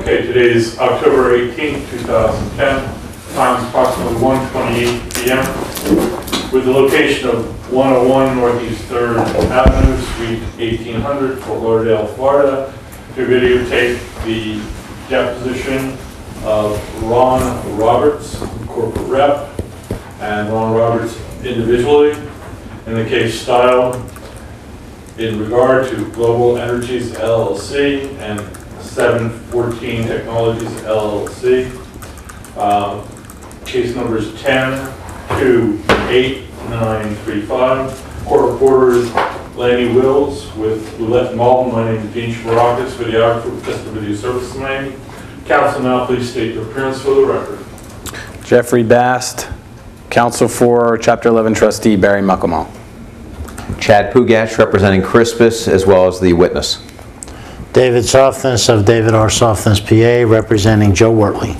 Okay, today is October 18th, 2010. Time is approximately 1:28 p.m. with the location of 101 Northeast 3rd Avenue, Suite 1800, Fort Lauderdale, Florida, to videotape the deposition of Ron Roberts, corporate rep, and Ron Roberts individually, in the case styled in regard to Global Energies LLC and 714 Technologies LLC. Case numbers 10-2-8-9-3-5. Court reporters Laney Wills with Roulette Malton. My name is Dean Shbarakis, videographer with Vista Video Services name. Counsel, now please state your appearance for the record. Jeffrey Bast, counsel for Chapter 11 trustee Barry Muckamal. Chad Pugash, representing Crispus, as well as the witness. David Softness of David R. Softness, PA, representing Joe Wortley.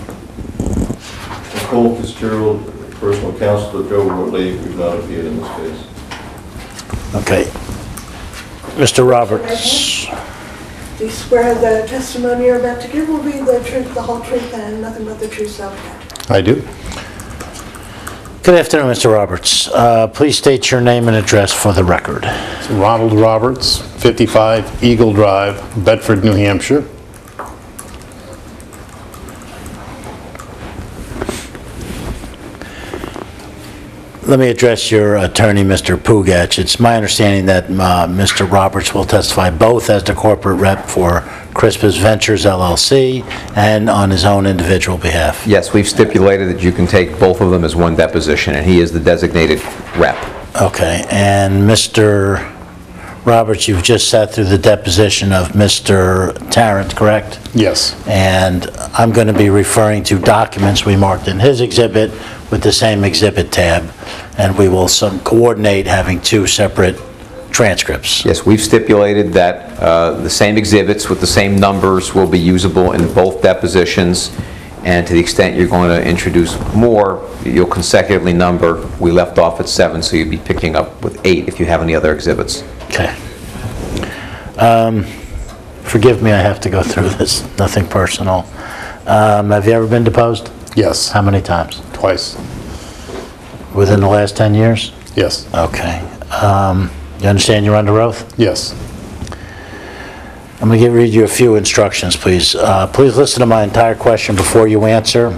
Nicole Fitzgerald, personal counsel to Joe Wortley. We've not appeared in this case. Okay. Mr. Roberts. Do you swear the testimony you're about to give will be the truth, the whole truth, and nothing but the truth, so help you? I do. Good afternoon, Mr. Roberts. Please state your name and address for the record. It's Ronald Roberts, 55 Eagle Drive, Bedford, New Hampshire. Let me address your attorney, Mr. Pugash. It's my understanding that Mr. Roberts will testify both as the corporate rep for Crispus Ventures LLC and on his own individual behalf. Yes, we've stipulated that you can take both of them as one deposition, and he is the designated rep. Okay, and Mr. Roberts, you've just sat through the deposition of Mr. Tarrant, correct? Yes. And I'm going to be referring to documents we marked in his exhibit with the same exhibit tab, and we will coordinate having two separate transcripts. Yes, we've stipulated that the same exhibits with the same numbers will be usable in both depositions, and to the extent you're going to introduce more, you'll consecutively number. We left off at 7, so you'd be picking up with 8 if you have any other exhibits. Okay. Forgive me, I have to go through this, nothing personal. Have you ever been deposed? Yes. How many times? Twice. Within the last 10 years? Yes. Okay. You understand you're under oath? Yes. I'm going to read you a few instructions, please. Please listen to my entire question before you answer.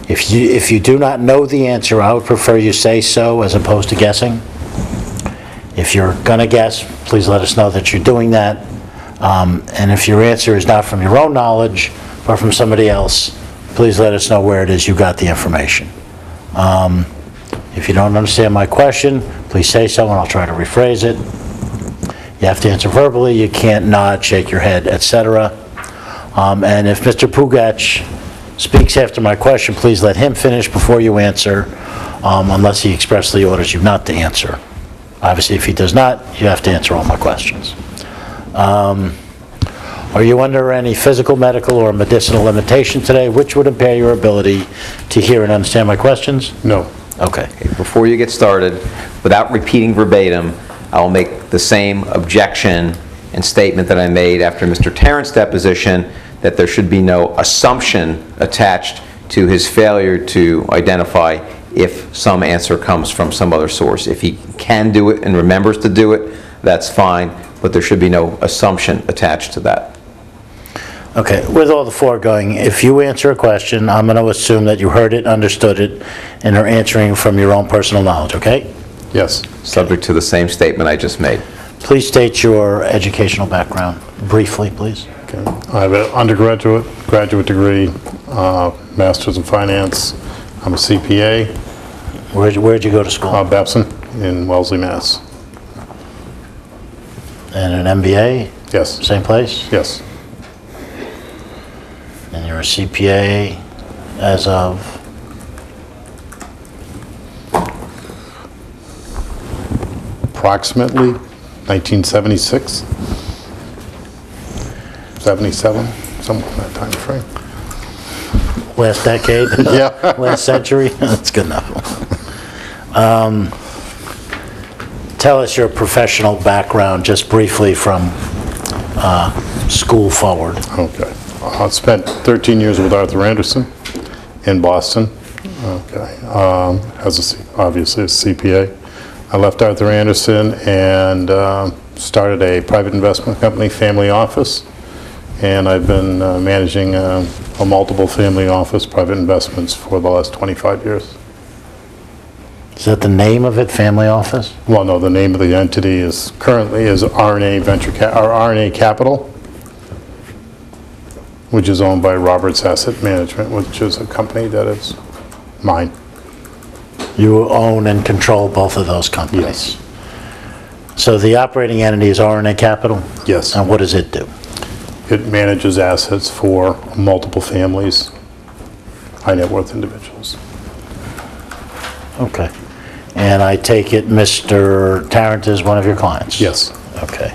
If you do not know the answer, I would prefer you say so as opposed to guessing. If you're going to guess, please let us know that you're doing that. And if your answer is not from your own knowledge, but from somebody else, please let us know where it is you got the information. If you don't understand my question, please say so and I'll try to rephrase it. You have to answer verbally, you can't nod, shake your head, etc. And if Mr. Pugash speaks after my question, please let him finish before you answer, unless he expressly orders you not to answer. Obviously, if he does not, you have to answer all my questions. Are you under any physical, medical, or medicinal limitation today which would impair your ability to hear and understand my questions? No. Okay. Before you get started, without repeating verbatim, I'll make the same objection and statement that I made after Mr. Tarrant's deposition, that there should be no assumption attached to his failure to identify if some answer comes from some other source. If he can do it and remembers to do it, that's fine, but there should be no assumption attached to that. Okay, with all the foregoing, if you answer a question, I'm going to assume that you heard it, understood it, and are answering from your own personal knowledge, okay? Yes. Subject to the same statement I just made. Please state your educational background, briefly, please. Okay. I have an undergraduate, graduate degree, master's in finance. I'm a CPA. Where'd you go to school? Babson in Wellesley, Mass. And an MBA? Yes. Same place? Yes. And you're a CPA as of? Approximately 1976, 77, somewhere in that time frame. Last decade? Yeah. Last century? That's good enough. Tell us your professional background just briefly from school forward. Okay. Spent 13 years with Arthur Andersen in Boston. Okay. Obviously a CPA. I left Arthur Andersen and started a private investment company, family office. And I've been managing a multiple family office, private investments for the last 25 years. Is that the name of it, family office? Well, no, the name of the entity is currently RNA Capital, which is owned by Roberts Asset Management, which is a company that is mine. You own and control both of those companies? Yes. So the operating entity is RNA Capital? Yes. And what does it do? It manages assets for multiple families, high net worth individuals. Okay. And I take it Mr. Tarrant is one of your clients? Yes. Okay.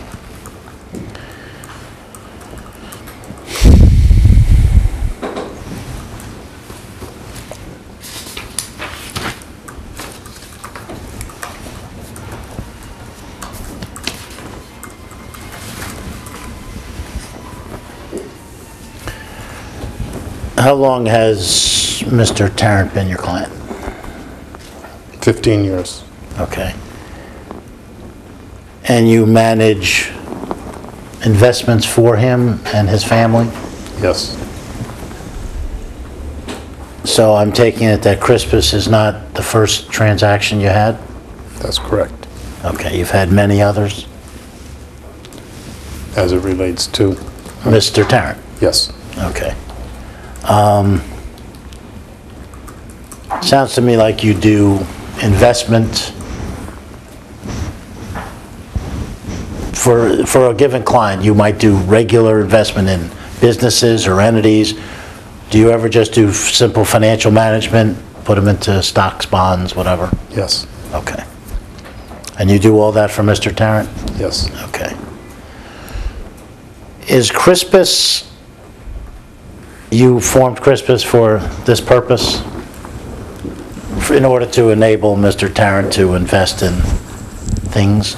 How long has Mr. Tarrant been your client? 15 years. Okay. And you manage investments for him and his family? Yes. So I'm taking it that Crispus is not the first transaction you had? That's correct. Okay, you've had many others? As it relates to, Mr. Tarrant? yes. Okay. Sounds to me like you do investment for a given client. You might do regular investment in businesses or entities. Do you ever just do simple financial management, put them into stocks, bonds, whatever? Yes. Okay. And you do all that for Mr. Tarrant? Yes. Okay. Is Crispus, you formed Crispus for this purpose? In order to enable Mr. Tarrant to invest in things?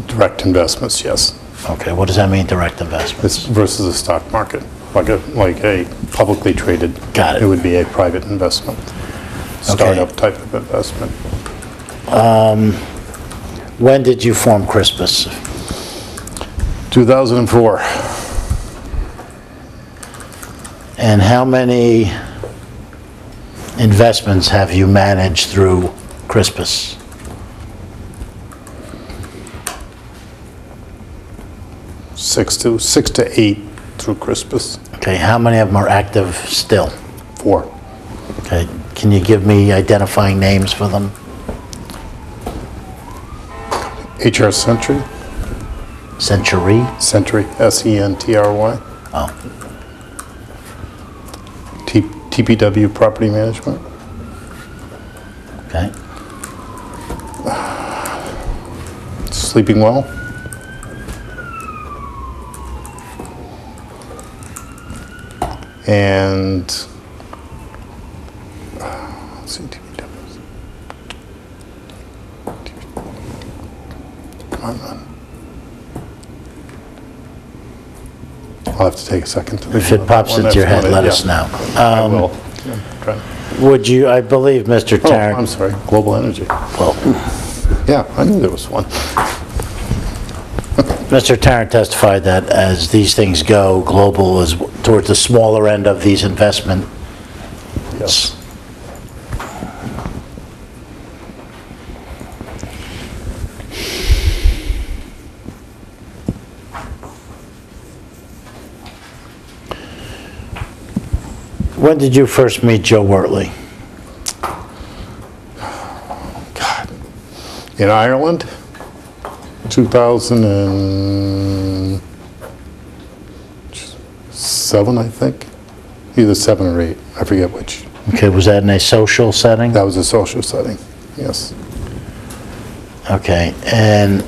Direct investments, yes. Okay, what does that mean, direct investments? It's versus the stock market, like a publicly traded. Got it. It would be a private investment, startup type of investment. When did you form Crispus? 2004. And how many investments have you managed through Crispus? Six to eight through Crispus. Okay, how many of them are active still? 4. Okay, can you give me identifying names for them? HR Century. Century? Century, S-E-N-T-R-Y. Oh, TPW Property Management. okay. Sleeping Well. And let's see, TPW. Come on. I'll have to take a second to. If it pops into your head, let us know. I will. Yeah, try. Would you, I believe Mr. Oh, Tarrant... I'm sorry, Global Energy. Well, Yeah, I knew there was one. Mr. Tarrant testified that as these things go, Global is towards the smaller end of these investment. Yes. When did you first meet Joe Wortley? God. In Ireland, 2007, I think. Either 7 or 8, I forget which. Okay, was that in a social setting? That was a social setting, yes. Okay, and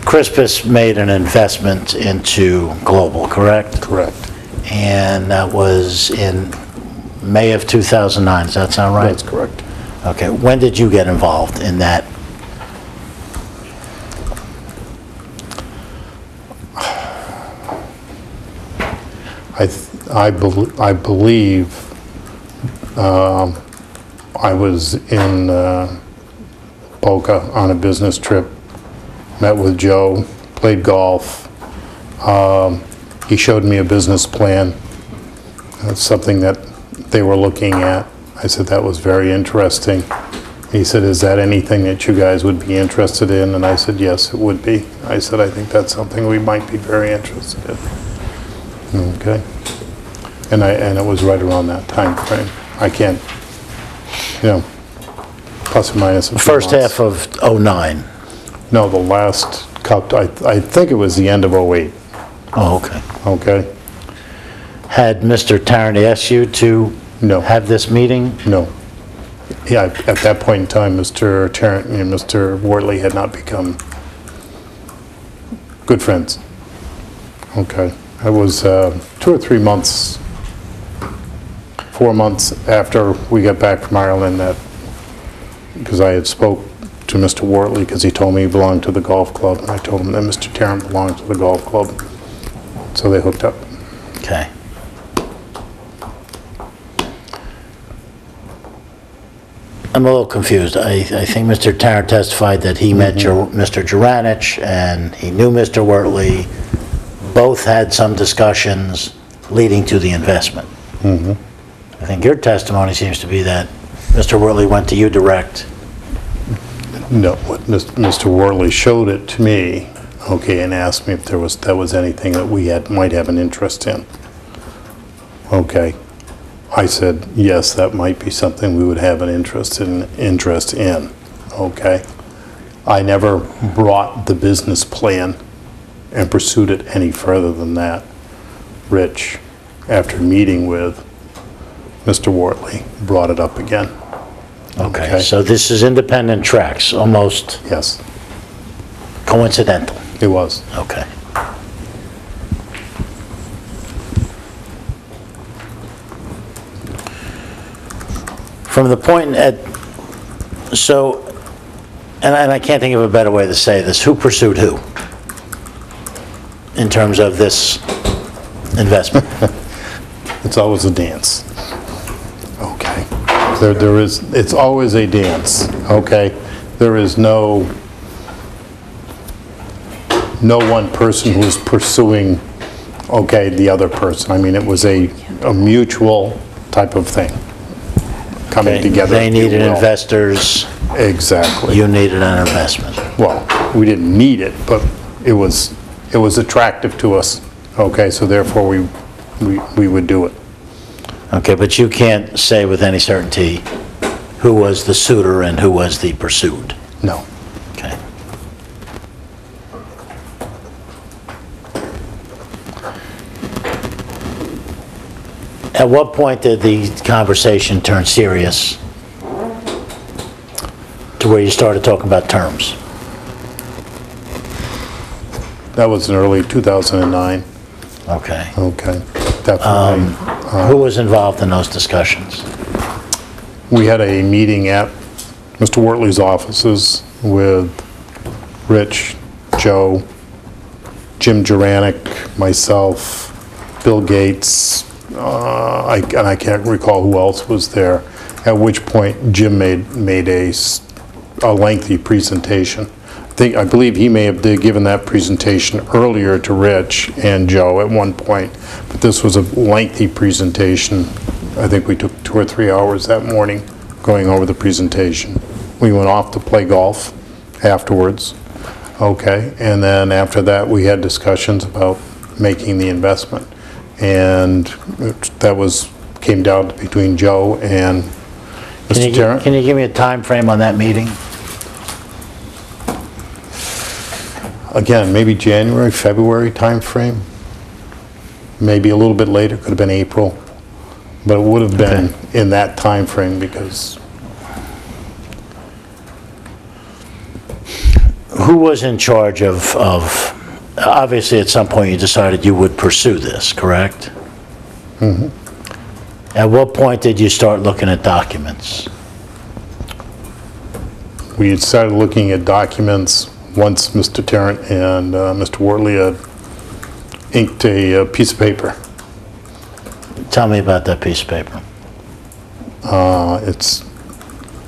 Crispus made an investment into Global, correct? Correct. And that was in May of 2009, does that sound right? That's correct. Okay, when did you get involved in that? I believe I was in Boca on a business trip, met with Joe, played golf. He showed me a business plan. That's something that they were looking at. I said that was very interesting. He said, is that anything that you guys would be interested in? And I said, yes, it would be. I said, I think that's something we might be very interested in. Okay. And it was right around that time frame. I can't, plus or minus a few First months. half of '09. No, the last couple, I think it was the end of '08. Oh, okay. Okay? Had Mr. Tarrant asked you to No. have this meeting? No. Yeah, at that point in time, Mr. Tarrant and Mr. Wortley had not become good friends. Okay. It was 2 or 3 months, 4 months after we got back from Ireland that, because I had spoke to Mr. Wortley because he told me he belonged to the golf club, and I told him that Mr. Tarrant belonged to the golf club. So they hooked up. Okay. I'm a little confused. I think Mr. Tarrant testified that he met Mr. Juranich and he knew Mr. Wortley. Both had some discussions leading to the investment. I think your testimony seems to be that Mr. Wortley went to you direct. No, what Mr. Wortley showed it to me, okay, and asked me if that was anything that we might have an interest in. Okay. I said, yes, that might be something we would have an interest in. Okay. I never brought the business plan and pursued it any further than that. Rich, after meeting with Mr. Wortley, brought it up again. Okay, so this is independent tracks, almost Yes, coincidental. it was. Okay. From the point and I can't think of a better way to say this, who pursued who in terms of this investment? It's always a dance. Okay. It's always a dance, okay? There is no one person who's pursuing, okay, the other person. I mean, it was a mutual type of thing coming Okay, together. They if you needed will. investors, Exactly. you needed an investment. Well, we didn't need it, but it was attractive to us, okay? So therefore, we would do it. Okay, but you can't say with any certainty who was the suitor and who was the pursued. No. Okay. At what point did the conversation turn serious to where you started talking about terms? That was in early 2009. Okay. Okay, definitely. Who was involved in those discussions? We had a meeting at Mr. Wortley's offices with Rich, Joe, Jim Juranic, myself, Bill Gates, and I can't recall who else was there, at which point Jim made a lengthy presentation. I believe he may have given that presentation earlier to Rich and Joe at one point, but this was a lengthy presentation. I think we took 2 or 3 hours that morning going over the presentation. We went off to play golf afterwards, okay, and then after that we had discussions about making the investment, and that came down between Joe and Mr. Tarrant. Can you give me a time frame on that meeting? Again, maybe January, February timeframe. Maybe a little bit later, could have been April. But it would have been in that timeframe because... Who was in charge of, obviously at some point you decided you would pursue this, correct? At what point did you start looking at documents? We had started looking at documents once Mr. Tarrant and Mr. Wortley had inked a piece of paper Tell me about that piece of paper. It's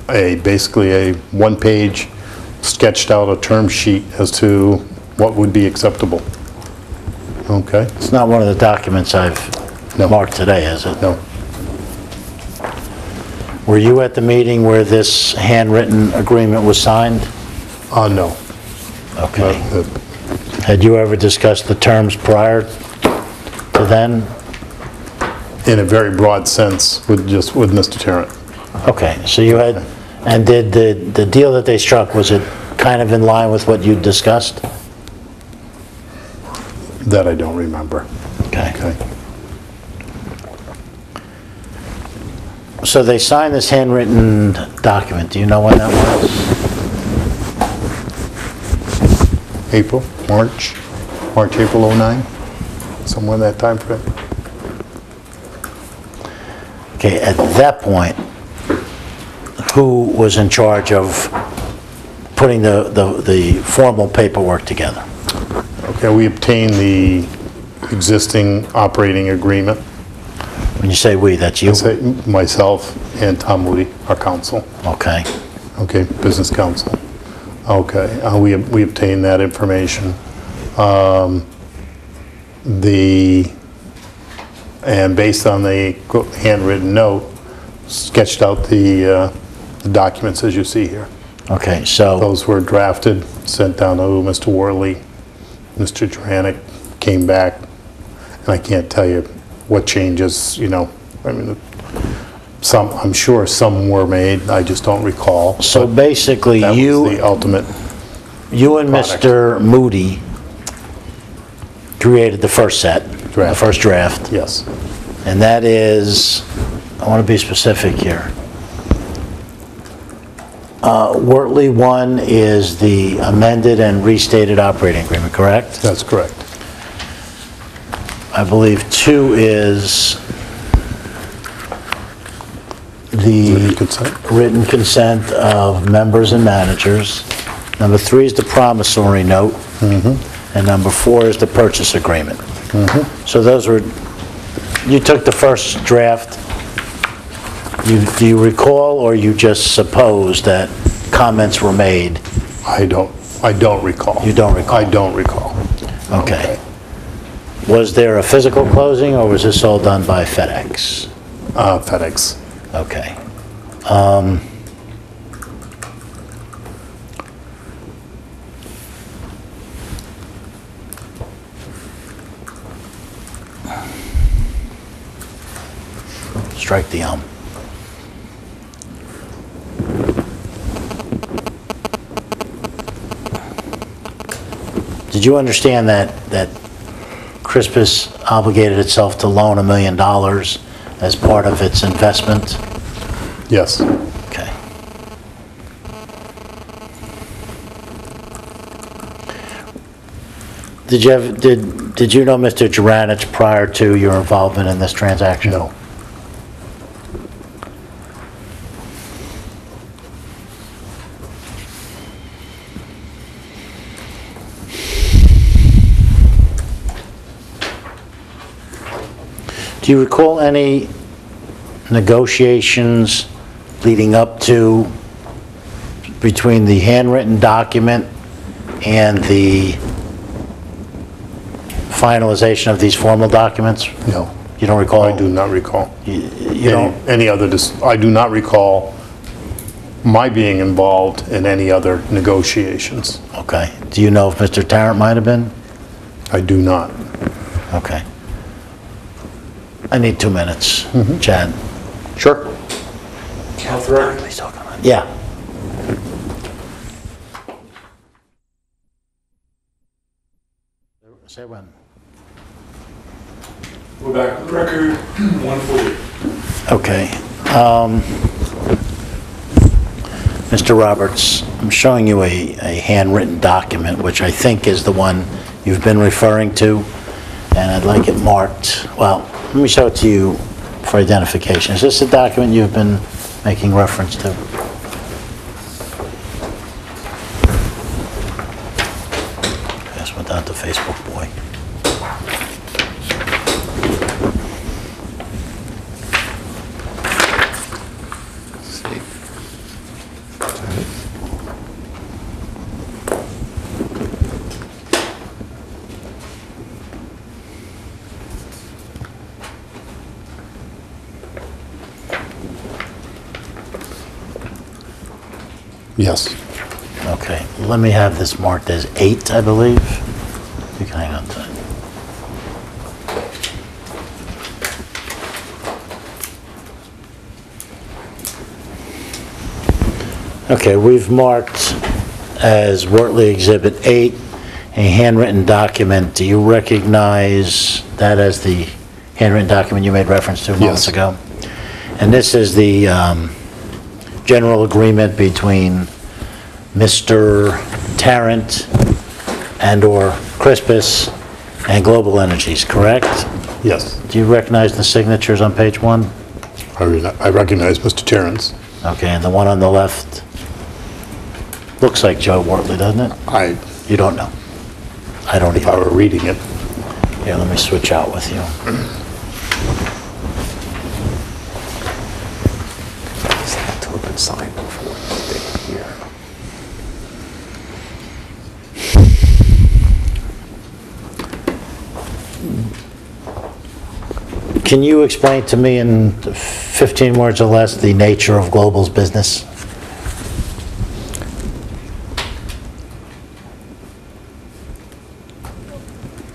basically a one-page sketched out a term sheet as to what would be acceptable. Okay? It's not one of the documents I've No. marked today, is it? No. Were you at the meeting where this handwritten agreement was signed? No. Okay. Uh, Had you ever discussed the terms prior to then? In a very broad sense with Mr. Tarrant. Okay, so you had, and did the deal that they struck, was it kind of in line with what you discussed? That I don't remember. Okay. Okay. So they signed this handwritten document. Do you know when that was? April, March, April '09, somewhere in that time frame. Okay, at that point, who was in charge of putting the formal paperwork together? Okay, we obtained the existing operating agreement. When you say we, that's you? I say myself and Tom Moody, our counsel. Okay. Okay, business counsel. Okay, we obtained that information. And based on the handwritten note, sketched out the documents as you see here. Okay, so, Those were drafted, sent down to Mr. Worley. Mr. Juranic came back, and I can't tell you what changes, I mean, I'm sure some were made, I just don't recall. so but basically that was you the ultimate. and product. Mr. Moody created the first set, the Draft. first draft, Yes, and that is, I want to be specific here. Wortley 1 is the amended and restated operating agreement, correct? that's correct. I believe 2 is the Written consent. written consent of members and managers. Number 3 is the promissory note. And number 4 is the purchase agreement. So those were, you took the first draft. Do you recall, or you just suppose that comments were made? I don't recall. You don't recall? I don't recall. Okay. Was there a physical closing, or was this all done by FedEx? FedEx. Okay. Strike the Did you understand that Crispus obligated itself to loan $1 million as part of its investment? Yes, Okay. Did you know Mr. Juranich prior to your involvement in this transaction? no. Do you recall any negotiations leading up to, between the handwritten document and the finalization of these formal documents? No. You don't recall? I do not recall. You don't? I do not recall my being involved in any other negotiations. Okay. Do you know if Mr. Tarrant might have been? I do not. Okay. I need 2 minutes, Chad. Sure. Please talk on it. Yeah. Say when. Go back to the record, 148. Okay. Mr. Roberts, I'm showing you a handwritten document, which I think is the one you've been referring to, and I'd like it marked. Well, let me show it to you for identification. Is this the document you've been making reference to? Pass one down to Facebook, boy. Yes. Okay, let me have this marked as 8, I believe. You can hang on to it. Okay, we've marked as Wortley Exhibit 8, a handwritten document. Do you recognize that as the handwritten document you made reference to moments Yes. ago? And this is the general agreement between Mr. Tarrant and/or Crispus and Global Energies, correct? Yes. Do you recognize the signatures on page 1? I recognize Mr. Terrence. Okay, and the one on the left looks like Joe Wortley, doesn't it? You don't know? I don't If I either. were reading it, Here, let me switch out with you. Is that to have been signed before here? Can you explain to me in 15 words or less the nature of Global's business?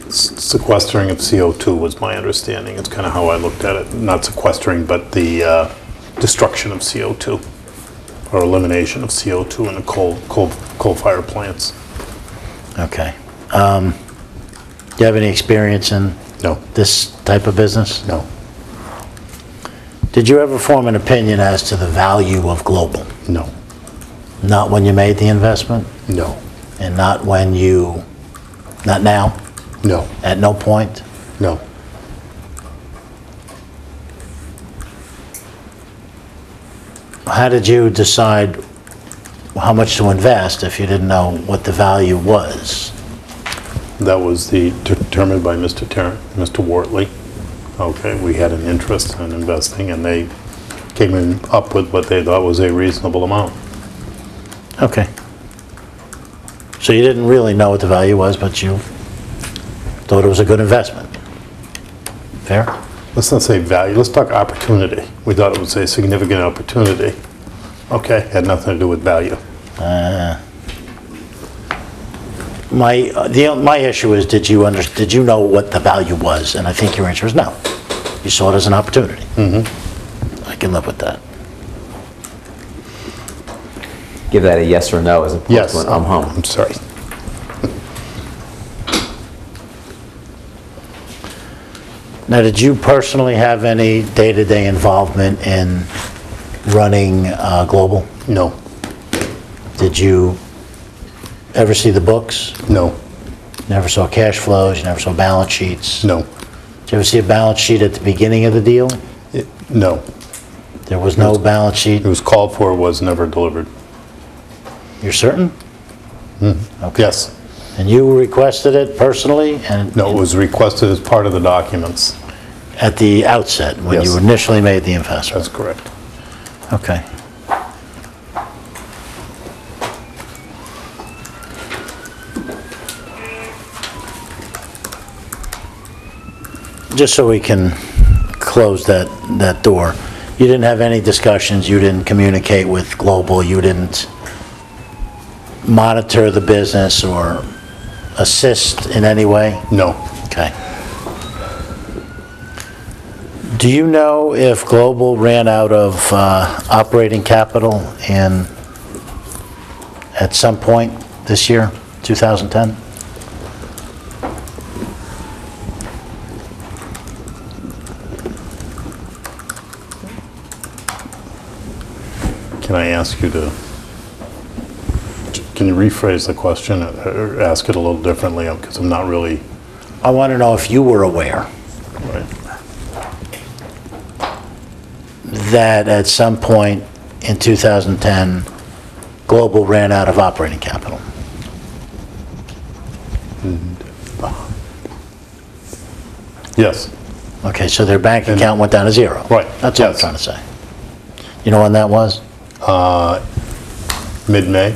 sequestering of CO2 was my understanding. It's kind of how I looked at it. Not sequestering, but the destruction of CO2 or elimination of CO2 in the coal-fired plants. Okay. Do you have any experience in No, this type of business? no, Did you ever form an opinion as to the value of Global? no, Not when you made the investment, no, and not when you, not now, no, at no point? no. How did you decide how much to invest if you didn't know what the value was? That was determined by Mr. Mr. Wortley. Okay, we had an interest in investing, and they came up with what they thought was a reasonable amount. Okay. So you didn't really know what the value was, but you thought it was a good investment. Fair? Let's not say value, let's talk opportunity. We thought it was a significant opportunity. Okay, had nothing to do with value. My issue is, did you know what the value was? And I think your answer is no. You saw it as an opportunity. I can live with that. Give that a yes or no as opposed Yes, to an hum. I'm sorry. Now, did you personally have any day-to-day involvement in running Global? No, Did you ever see the books? no, Never saw cash flows, you never saw balance sheets? no, Did you ever see a balance sheet at the beginning of the deal? no. There was no balance sheet? It was called for, was never delivered. You're certain? Okay. Yes. And you requested it personally and? No, it was requested as part of the documents. At the outset, when you Yes. initially made the investment? That's correct. Okay. Just so we can close that door, you didn't have any discussions, you didn't communicate with Global, you didn't monitor the business or assist in any way? No, Okay. Do you know if Global ran out of operating capital at some point this year, 2010? can I ask you to, can you rephrase the question or ask it a little differently? Because I'm not really, I want to know if you were aware right. that at some point in 2010, Global ran out of operating capital. Yes, Okay, so their bank account went down to zero. Right, That's all I'm yes. trying to say. You know when that was? mid-May.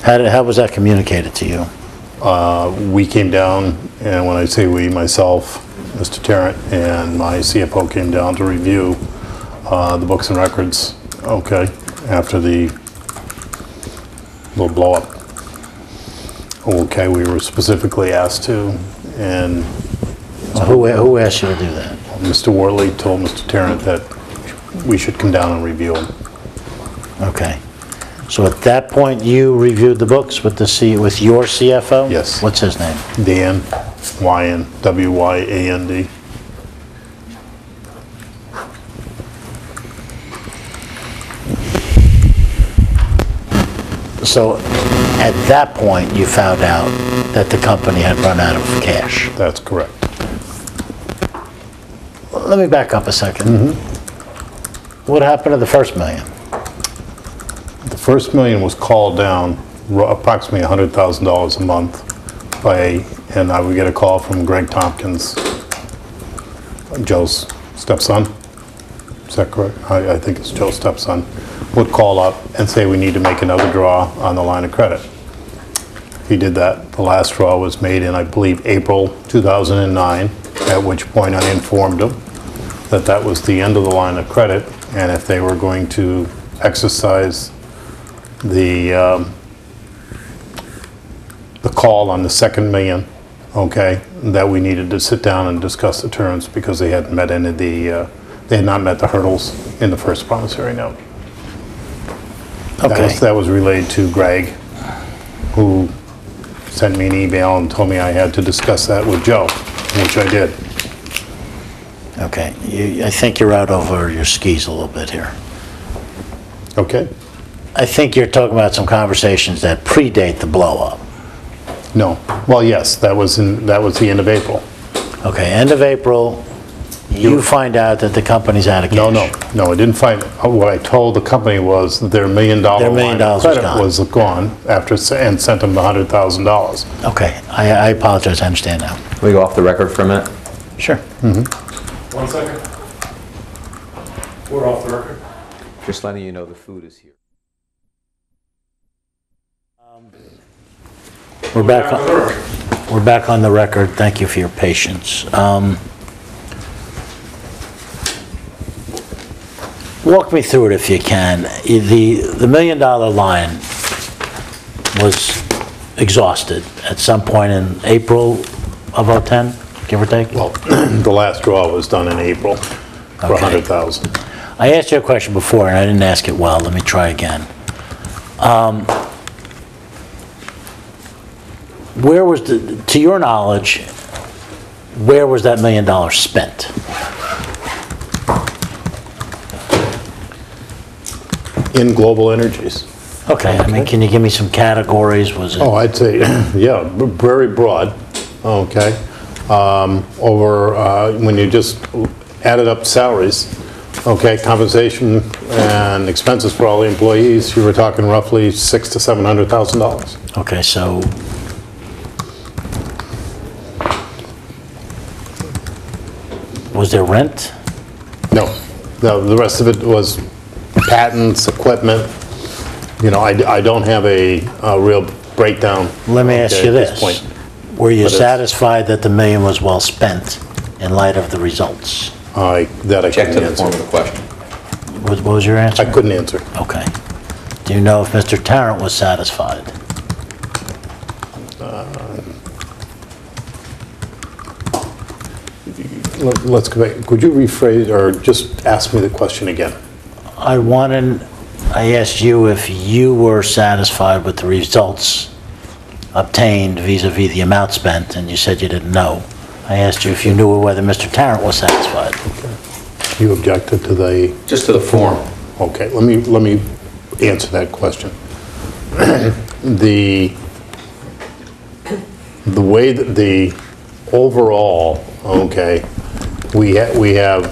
How was that communicated to you? We came down, and when I say we, myself, Mr. Tarrant, and my CFO came down to review the books and records, okay, after the little blow up. Okay, we were specifically asked to, and Who asked you to do that? Mr. Worley told Mr. Tarrant that we should come down and review them. Okay. So at that point, you reviewed the books with with your CFO? Yes. What's his name? Dan Wyan, W-Y-A-N-D. So at that point, you found out that the company had run out of cash. That's correct. Let me back up a second. What happened to the first million? The first $1 million was called down approximately $100,000 a month and I would get a call from Greg Tompkins, Joe's stepson. Is that correct? I think it's Joe's stepson. Would call up and say we need to make another draw on the line of credit. He did that. The last draw was made in, I believe, April 2009, at which point I informed him that that was the end of the line of credit, and if they were going to exercise the call on the second $1 million, okay, that we needed to sit down and discuss the terms because they hadn't met any of the, they had not met the hurdles in the first promissory note. Okay. That was relayed to Greg, who sent me an email and told me I had to discuss that with Joe, which I did. Okay. I think you're out over your skis a little bit here. Okay? I think you're talking about some conversations that predate the blow-up. No. Well, yes, that was the end of April. Okay, end of April, you find out that the company's out of cash. No, I didn't find, what I told the company was their $1 million Their $1 million line of was credit gone. was gone after, and sent them $100,000. Okay, I apologize, I understand now. Can we go off the record for a minute? Sure. 1 second. We're off the record. Just letting you know the food is here. We're back on the record. Thank you for your patience. Walk me through it if you can. The $1 million line was exhausted at some point in April of 2010, give or take? Well, the last draw was done in April for Okay. $100,000. I asked you a question before and I didn't ask it well. Let me try again. Where was to your knowledge, where was that $1 million spent? In Global Energies. Okay, I mean, can you give me some categories? Was it? Oh, I'd say, yeah, very broad, okay. When you just added up salaries, okay, compensation and expenses for all the employees, you were talking roughly $600,000 to $700,000. Okay, so was there rent? No, the rest of it was patents, equipment. You know, I don't have a real breakdown. Let me ask okay, you at this. point. Were you But it's- satisfied that the $1 million was well spent in light of the results? That I Check to couldn't the answer. form of the question. What was your answer? I couldn't answer. Okay. Do you know if Mr. Tarrant was satisfied? Let's go back. Could you rephrase or just ask me the question again? I asked you if you were satisfied with the results obtained vis-à-vis the amount spent, and you said you didn't know. I asked you if you knew whether Mr. Tarrant was satisfied. You objected to the... Just to the form. Okay, let me answer that question. The way that the overall, okay, we have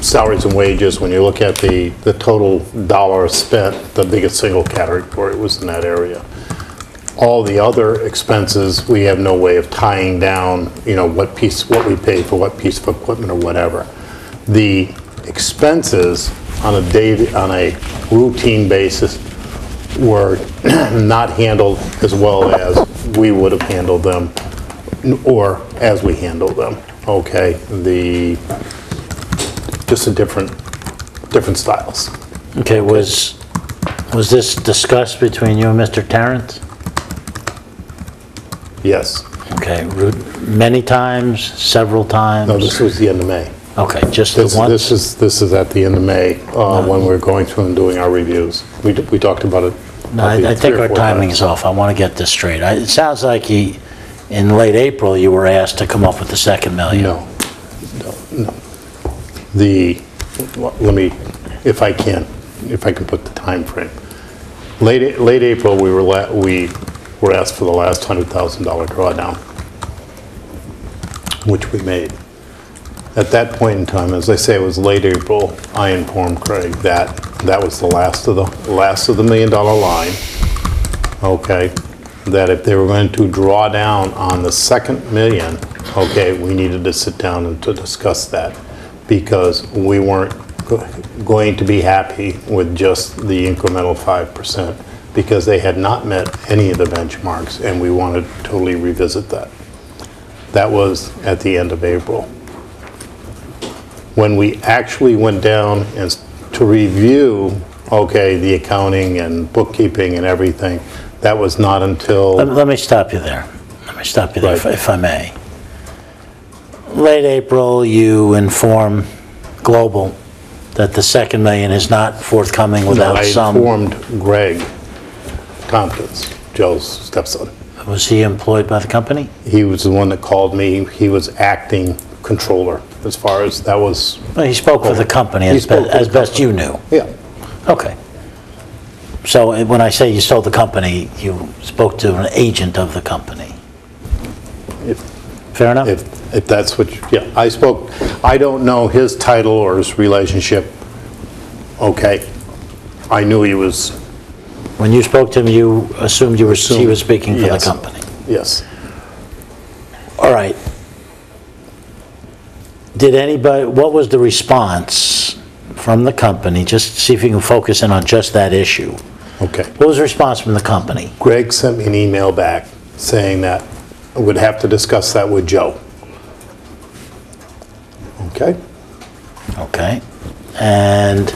salaries and wages. When you look at the total dollars spent, the biggest single category was in that area. All the other expenses, we have no way of tying down, you know, what we pay for what piece of equipment or whatever. The expenses on a routine basis were not handled as well as we would have handled them, or as we handled them. Okay, just a different styles. Okay, was Was this discussed between you and Mr. Tarrant? Yes. Okay, many times, several times? No, this was the end of May. Okay, just the once? This is at the end of May, when we're going through and doing our reviews. We talked about it. No, I think our timing is off. I want to get this straight. It sounds like in late April, you were asked to come up with the $2 million. No. Let me, if I can put the time frame. Late April, we were asked for the last $100,000 drawdown, which we made. At that point in time, as I say, it was late April, I informed Craig that was the last of the $1 million line, okay? That if they were going to draw down on the second million, okay, we needed to sit down and to discuss that, because we weren't going to be happy with just the incremental 5%, because they had not met any of the benchmarks, and we wanted to totally revisit that. That was at the end of April. When we actually went down to review, okay, the accounting and bookkeeping and everything, that was not until... Let me stop you there. Right. If I may. Late April, you inform Global that the $2 million is not forthcoming without some... I informed Greg Tompkins, Joe's stepson. Was he employed by the company? He was the one that called me. He was acting controller, as far as that was... Well, he spoke for the company as best you knew. Yeah. Okay. So when I say you sold the company, you spoke to an agent of the company. Fair enough? If that's what, yeah, I spoke, I don't know his title or his relationship, okay. I knew he was... When you spoke to him, you assumed he was speaking for the Yes. company. Yes. All right. What was the response from the company? Just see if you can focus in on just that issue. Okay. What was the response from the company? Greg sent me an email back saying that I would have to discuss that with Joe. Okay? Okay. And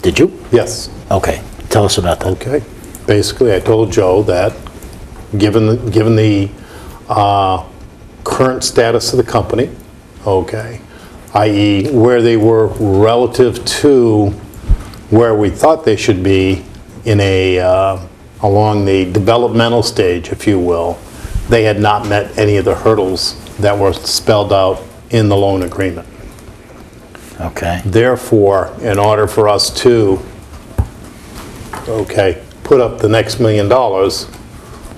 did you? Yes. Okay. Tell us about that. Okay. Basically, I told Joe that given the current status of the company, okay, i.e. where they were relative to where we thought they should be in along the developmental stage, if you will, they had not met any of the hurdles that were spelled out in the loan agreement. Okay. Therefore, in order for us to, okay, put up the next $1 million,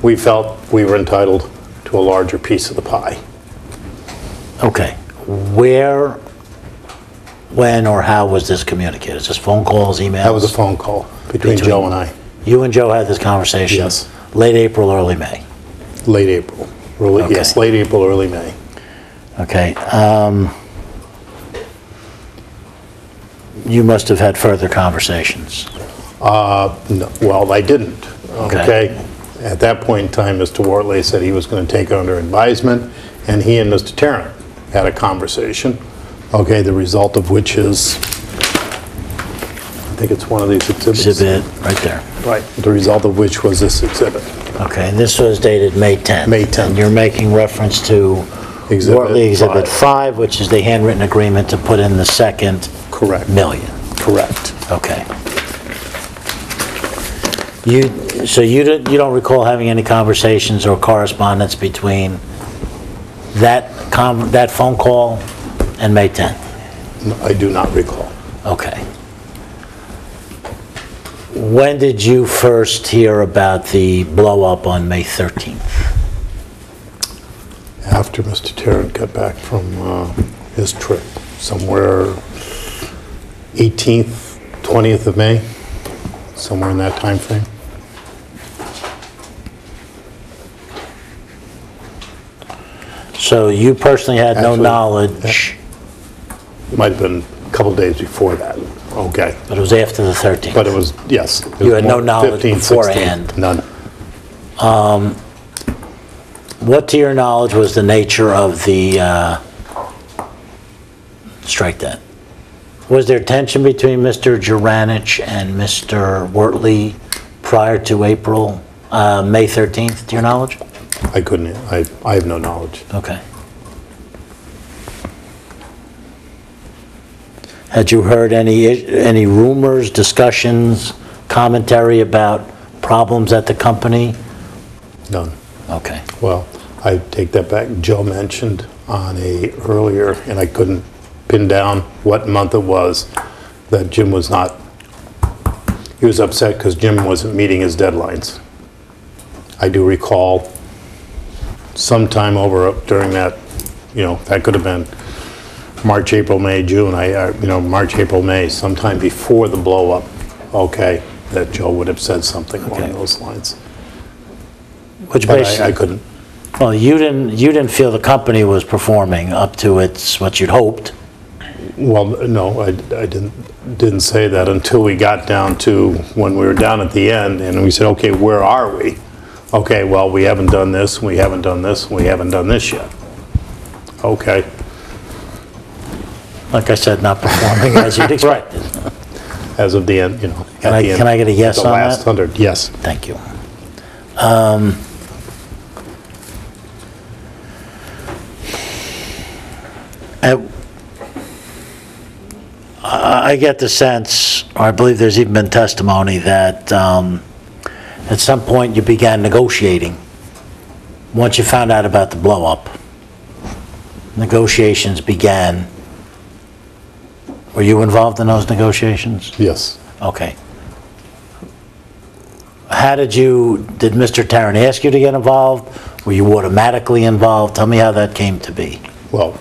we felt we were entitled to a larger piece of the pie. Okay. Where, when, or how was this communicated? Is this phone calls, emails? That was a phone call between Joe and I. You and Joe had this conversation? Yes. Late April, early May? Late April. Okay. Yes, late April, early May. Okay. You must have had further conversations. No, well, I didn't. Okay. At that point in time, Mr. Wortley said he was going to take it under advisement, and he and Mr. Tarrant had a conversation. Okay, the result of which is, I think it's one of these exhibits. Exhibit, right there. Right. The result of which was this exhibit. Okay, and this was dated May 10th. May 10th. And you're making reference to Wortley Exhibit 5, which is the handwritten agreement to put in the second Correct. million. Correct. Okay. So you don't recall having any conversations or correspondence between that phone call and May 10th? No, I do not recall. Okay. When did you first hear about the blow-up on May 13th? After Mr. Tarrant got back from his trip, somewhere 18th, 20th of May, somewhere in that time frame. So you personally had no Actually, knowledge, It might have been a couple days before that. Okay. but it was after the 13th? But it was, yes. it You was had no more knowledge 15, 16. beforehand? None. What, to your knowledge, was the nature of the strike debt? Was there tension between Mr. Juranich and Mr. Wortley prior to May 13th, to your knowledge? I couldn't, I have no knowledge. Okay. Had you heard any rumors, discussions, commentary about problems at the company? None. Okay. Well, I take that back. Joe mentioned on a earlier, and I couldn't pin down what month it was, that Jim was not, he was upset because Jim wasn't meeting his deadlines. I do recall sometime during that, that could have been March, April, May, June, March, April, May, sometime before the blow up, okay, that Joe would have said something along those lines. Which But basically, I couldn't. well, you didn't feel the company was performing up to what you'd hoped. Well, no, I didn't say that until we got down to when we were down at the end and we said, okay, where are we? Okay, well, we haven't done this, we haven't done this, we haven't done this yet. Okay. Like I said, not performing as you'd expected. As of the end, Can I get a yes on the last that? 100, yes. Thank you. I get the sense, or I believe there's even been testimony that at some point you began negotiating. Once you found out about the blow-up, negotiations began. Were you involved in those negotiations? Yes. Okay. Did Mr. Tarrant ask you to get involved? Were you automatically involved? Tell me how that came to be. Well,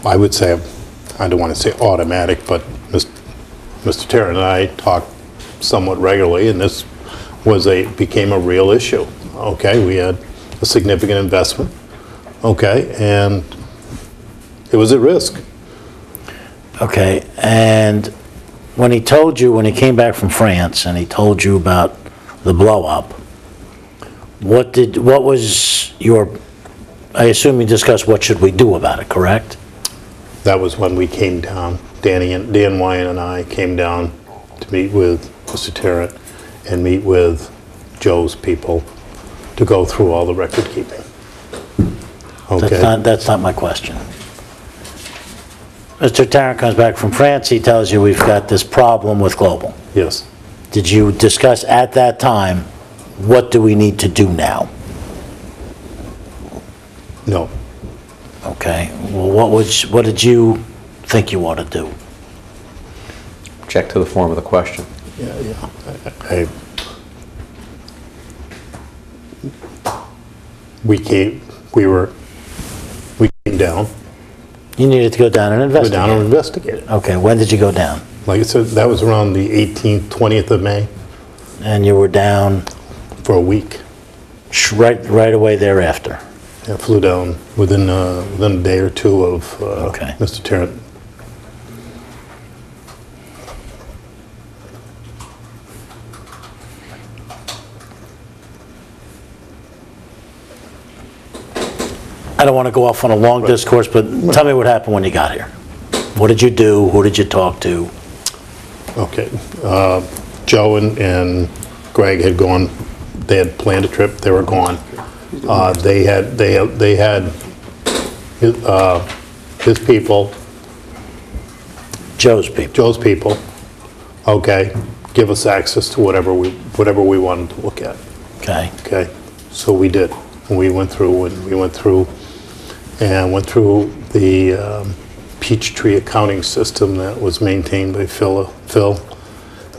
I would say, I don't want to say automatic, but Mr. Tarrant and I talk somewhat regularly, and this became a real issue. Okay, we had a significant investment. Okay, and it was at risk. Okay, and when he came back from France and he told you about the blow-up, what was your, I assume you discussed what should we do about it, correct? That was when we came down, Dan Wyan and I came down to meet with Mr. Tarrant and meet with Joe's people to go through all the record keeping. Okay. That's not my question. Mr. Tarrant comes back from France, he tells you we've got this problem with Global. Yes. Did you discuss at that time, what do we need to do now? No. Okay, well, what did you think you ought to do? Check to the form of the question. Yeah. We came down. You needed to go down and investigate. Go down and investigate it. Okay, when did you go down? Like I said, that was around the 18th, 20th of May And you were down for a week. right away thereafter? I flew down within a day or two of Okay. Mr. Tarrant. I don't want to go off on a long discourse, but tell me what happened when you got here. What did you do? Who did you talk to? Okay. Joe and Greg had gone, they had planned a trip, they were gone. They had his people, Joe's people. okay, give us access to whatever we wanted to look at. Okay. Okay, so we did. We went through the Peachtree accounting system that was maintained by Phil,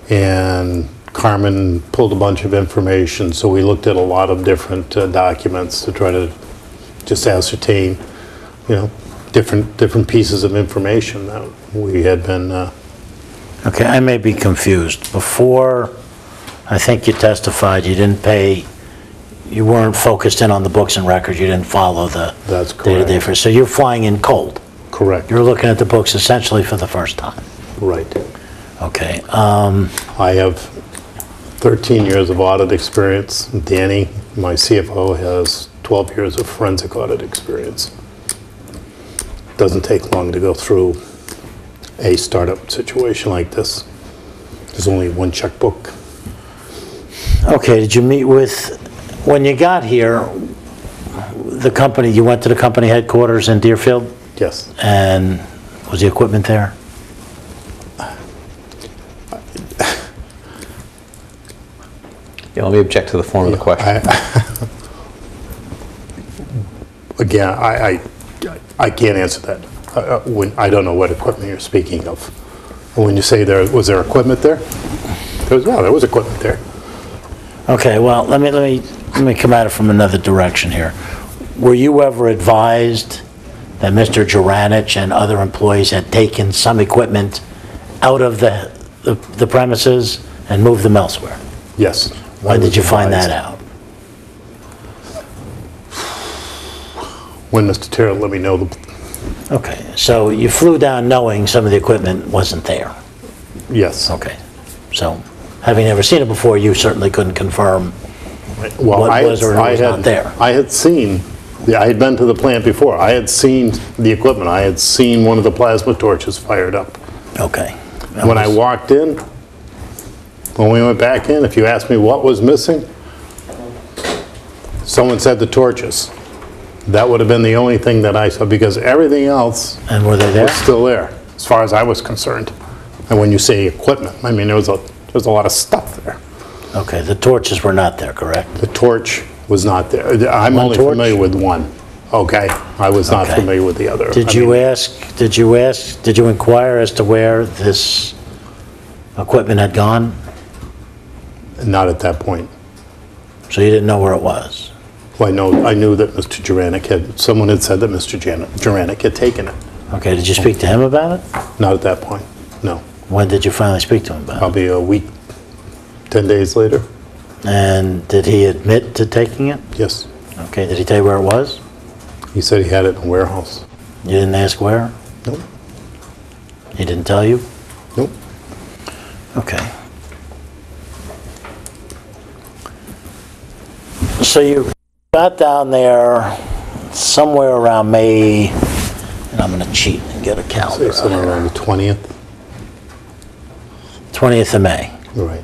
and Carmen pulled a bunch of information, so we looked at a lot of different documents to try to just ascertain, different pieces of information that we had been... Okay, I may be confused. Before, I think you testified, you weren't focused in on the books and records, you didn't follow the That's day-to-day. correct. So you're flying in cold. Correct. You're looking at the books essentially for the first time. Right. Okay. I have 13 years of audit experience. Danny, my CFO, has 12 years of forensic audit experience. doesn't take long to go through a startup situation like this. There's only one checkbook. Okay, did you meet with, when you got here, the company, you went to the company headquarters in Deerfield? Yes. And was the equipment there? Yeah, let me object to the form of the question. Again, I can't answer that. I don't know what equipment you're speaking of. When you say was there equipment there? There was equipment there. Okay, well, let me come at it from another direction here. Were you ever advised that Mr. Juranich and other employees had taken some equipment out of the premises and moved them elsewhere? Yes. When did you find that out? When Mr. Terrell let me know Okay, so you flew down knowing some of the equipment wasn't there? yes. Okay, so having never seen it before, you certainly couldn't confirm Well, what was or was not there. I had seen, I had been to the plant before. I had seen the equipment. I had seen one of the plasma torches fired up. Okay. When I walked in, when we went back in, if you asked me what was missing, someone said the torches. That would have been the only thing that I saw, because everything else And were they there? was still there, as far as I was concerned. And when you say equipment, I mean, there was a lot of stuff there. Okay, the torches were not there, correct? The torch was not there. I'm One only torch? familiar with one, okay? I was not Okay. familiar with the other. Did you inquire as to where this equipment had gone? Not at that point. So you didn't know where it was? Well, I knew that Mr. Juranic someone had said that Mr. Juranic had taken it. Okay, did you speak to him about it? Not at that point, no. When did you finally speak to him about it? Probably a week, 10 days later, And did he admit to taking it? yes. Okay, did he tell you where it was? He said he had it in a warehouse. You didn't ask where? Nope, He didn't tell you? nope. Okay. So you got down there somewhere around May, and I'm going to cheat and get a Say calendar out somewhere here. around the 20th. 20th of May. Right.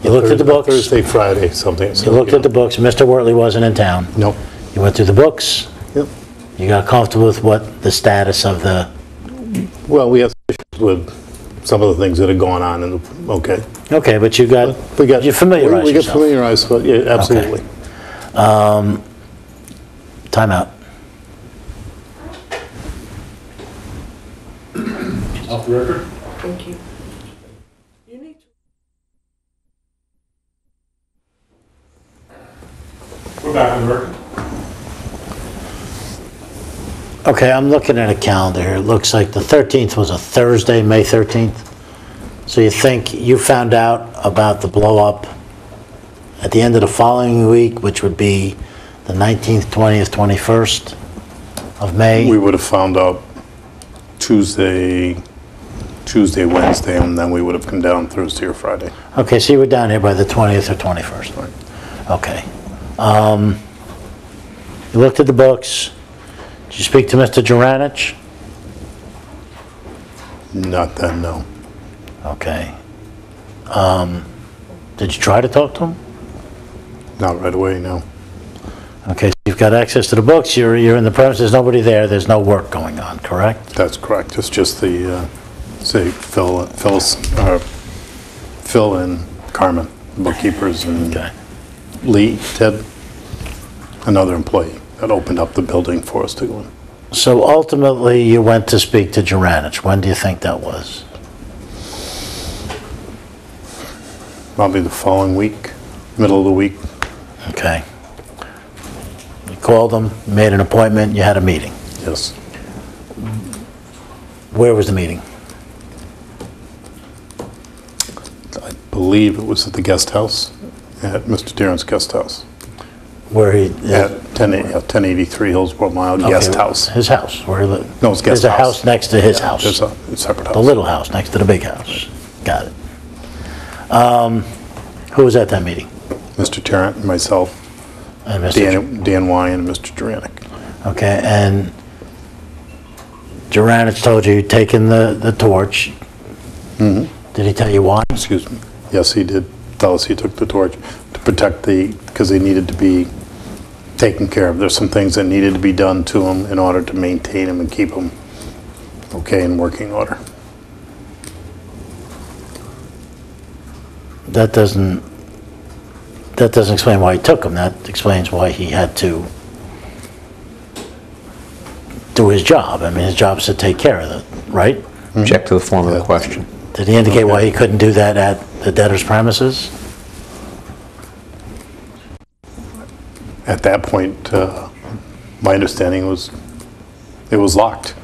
You looked at the books. Thursday, Friday, something. You looked at the books. Mr. Wortley wasn't in town. Nope. You went through the books. Yep. You got comfortable with what the status of the... Well, we have issues with some of the things that had gone on, and, okay. Okay, but you got you familiarized We got yourself. familiarized, but yeah, absolutely. Time out. Off the record? Thank you. You need to. We're back on the record. Okay, I'm looking at a calendar here. It looks like the 13th was a Thursday, May 13th. So you think you found out about the blow-up at the end of the following week, which would be the 19th, 20th, 21st of May? We would have found out Tuesday, Wednesday, and then we would have come down Thursday or Friday. Okay, so you were down here by the 20th or 21st? Right. Okay. You looked at the books. Did you speak to Mr. Juranich? Not then, no. Okay. Did you try to talk to him? Not right away, no. Okay, so you've got access to the books, you're in the premises, there's nobody there, there's no work going on, correct? That's correct. It's just the, say, Phil and Carmen, bookkeepers, and Okay. Lee, Ted, another employee that opened up the building for us to go in. So ultimately, you went to speak to Juranich. When do you think that was? Probably the following week, middle of the week. Okay. You called him, made an appointment, you had a meeting. Yes. Where was the meeting? I believe it was at the guest house, at Mr. Darren's guest house, Where he... at 1083 Hillsborough Mile, guest Okay, house. His house, where he lived. No, it's guest There's a house. house next to his house. There's a separate house. The little house next to the big house. Got it. Who was at that meeting? Mr. Tarrant, myself, And Mr. Dan Wyan, and Mr. Juranic. Okay, and Juranich told you you'd taken the torch. Did he tell you why? Excuse me. Yes, he did tell us he took the torch to protect because they needed to be taken care of. There's some things that needed to be done to them in order to maintain them and keep them okay in working order. That doesn't explain why he took them. That explains why he had to do his job. I mean, his job is to take care of it, right? Object to the form of the question. Did he indicate why he couldn't do that at the debtor's premises? At that point, my understanding was it was locked.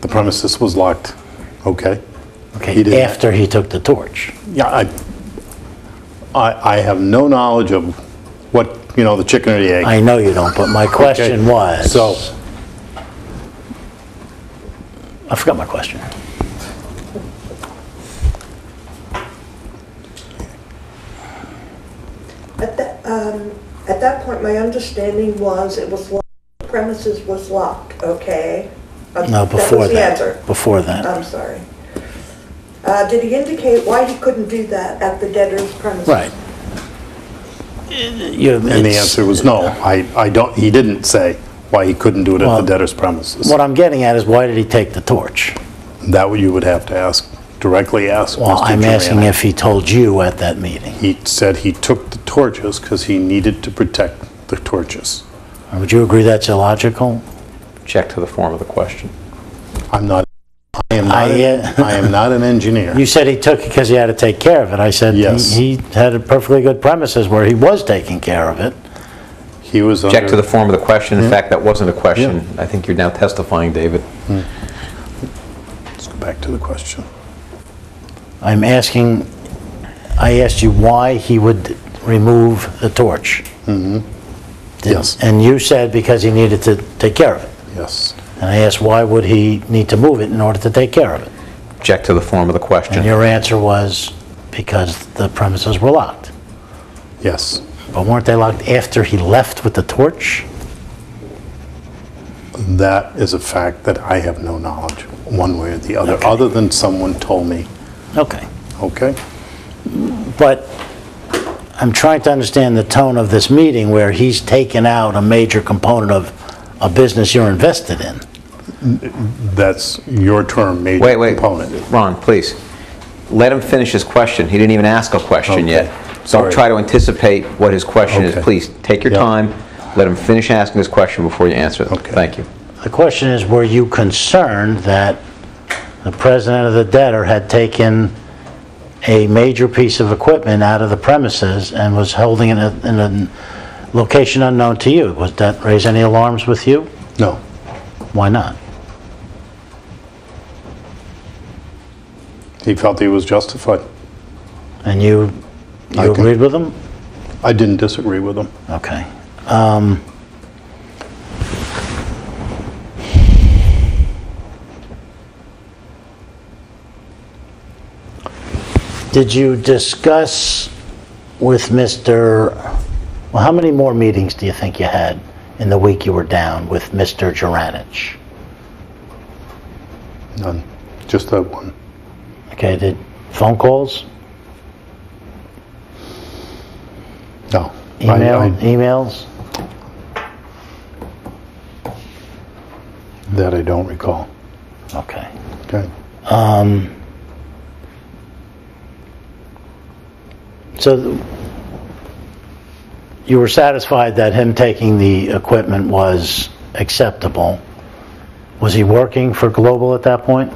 The premises was locked. Okay. Okay, He didn't- after he took the torch. Yeah, I have no knowledge of what, the chicken or the egg. I know you don't, but my question was... So, I forgot my question. At that point, my understanding was it was locked, the premises was locked, okay? No, before That was the that. answer. Before that. I'm sorry. Did he indicate why he couldn't do that at the debtor's premises? Right. and the answer was no. He didn't say why he couldn't do it at Well, the debtor's premises. What I'm getting at is, why did he take the torch? That you would have to directly ask Well, Mr. I'm asking Durant. if he told you at that meeting. He said he took the torches because he needed to protect the torches. Would you agree that's illogical? Object to the form of the question. I am not an engineer. You said he took it because he had to take care of it. I said Yes. he had a perfectly good premises where he was taking care of it. He was Object to under, the form of the question. In fact, that wasn't a question. I think you're now testifying, David. let's go back to the question. I asked you why he would remove the torch. Yes. And you said because he needed to take care of it. Yes. And I asked why would he need to move it in order to take care of it? Object to the form of the question. And your answer was because the premises were locked. Yes. But weren't they locked after he left with the torch? That is a fact that I have no knowledge, one way or the other, Okay. other than someone told me. Okay. Okay? But I'm trying to understand the tone of this meeting where he's taken out a major component of a business you're invested in. That's your term, major Wait. component. Ron, please. Let him finish his question. He didn't even ask a question Okay. yet. Sorry. Don't try to anticipate what his question is. Okay. Please, take your Yeah. time. Let him finish asking his question before you answer it. Okay. Thank you. The question is, were you concerned that the president of the debtor had taken a major piece of equipment out of the premises and was holding it in a location unknown to you? Would that raise any alarms with you? No. Why not? He felt he was justified. And you I can- agreed with him? I didn't disagree with him. Okay. Did you discuss with well, how many more meetings do you think you had in the week you were down with Mr. Juranich? None. Just that one. Okay, did phone calls, No. emails? That I don't recall. Okay. Okay. So you were satisfied that him taking the equipment was acceptable. Was he working for Global at that point,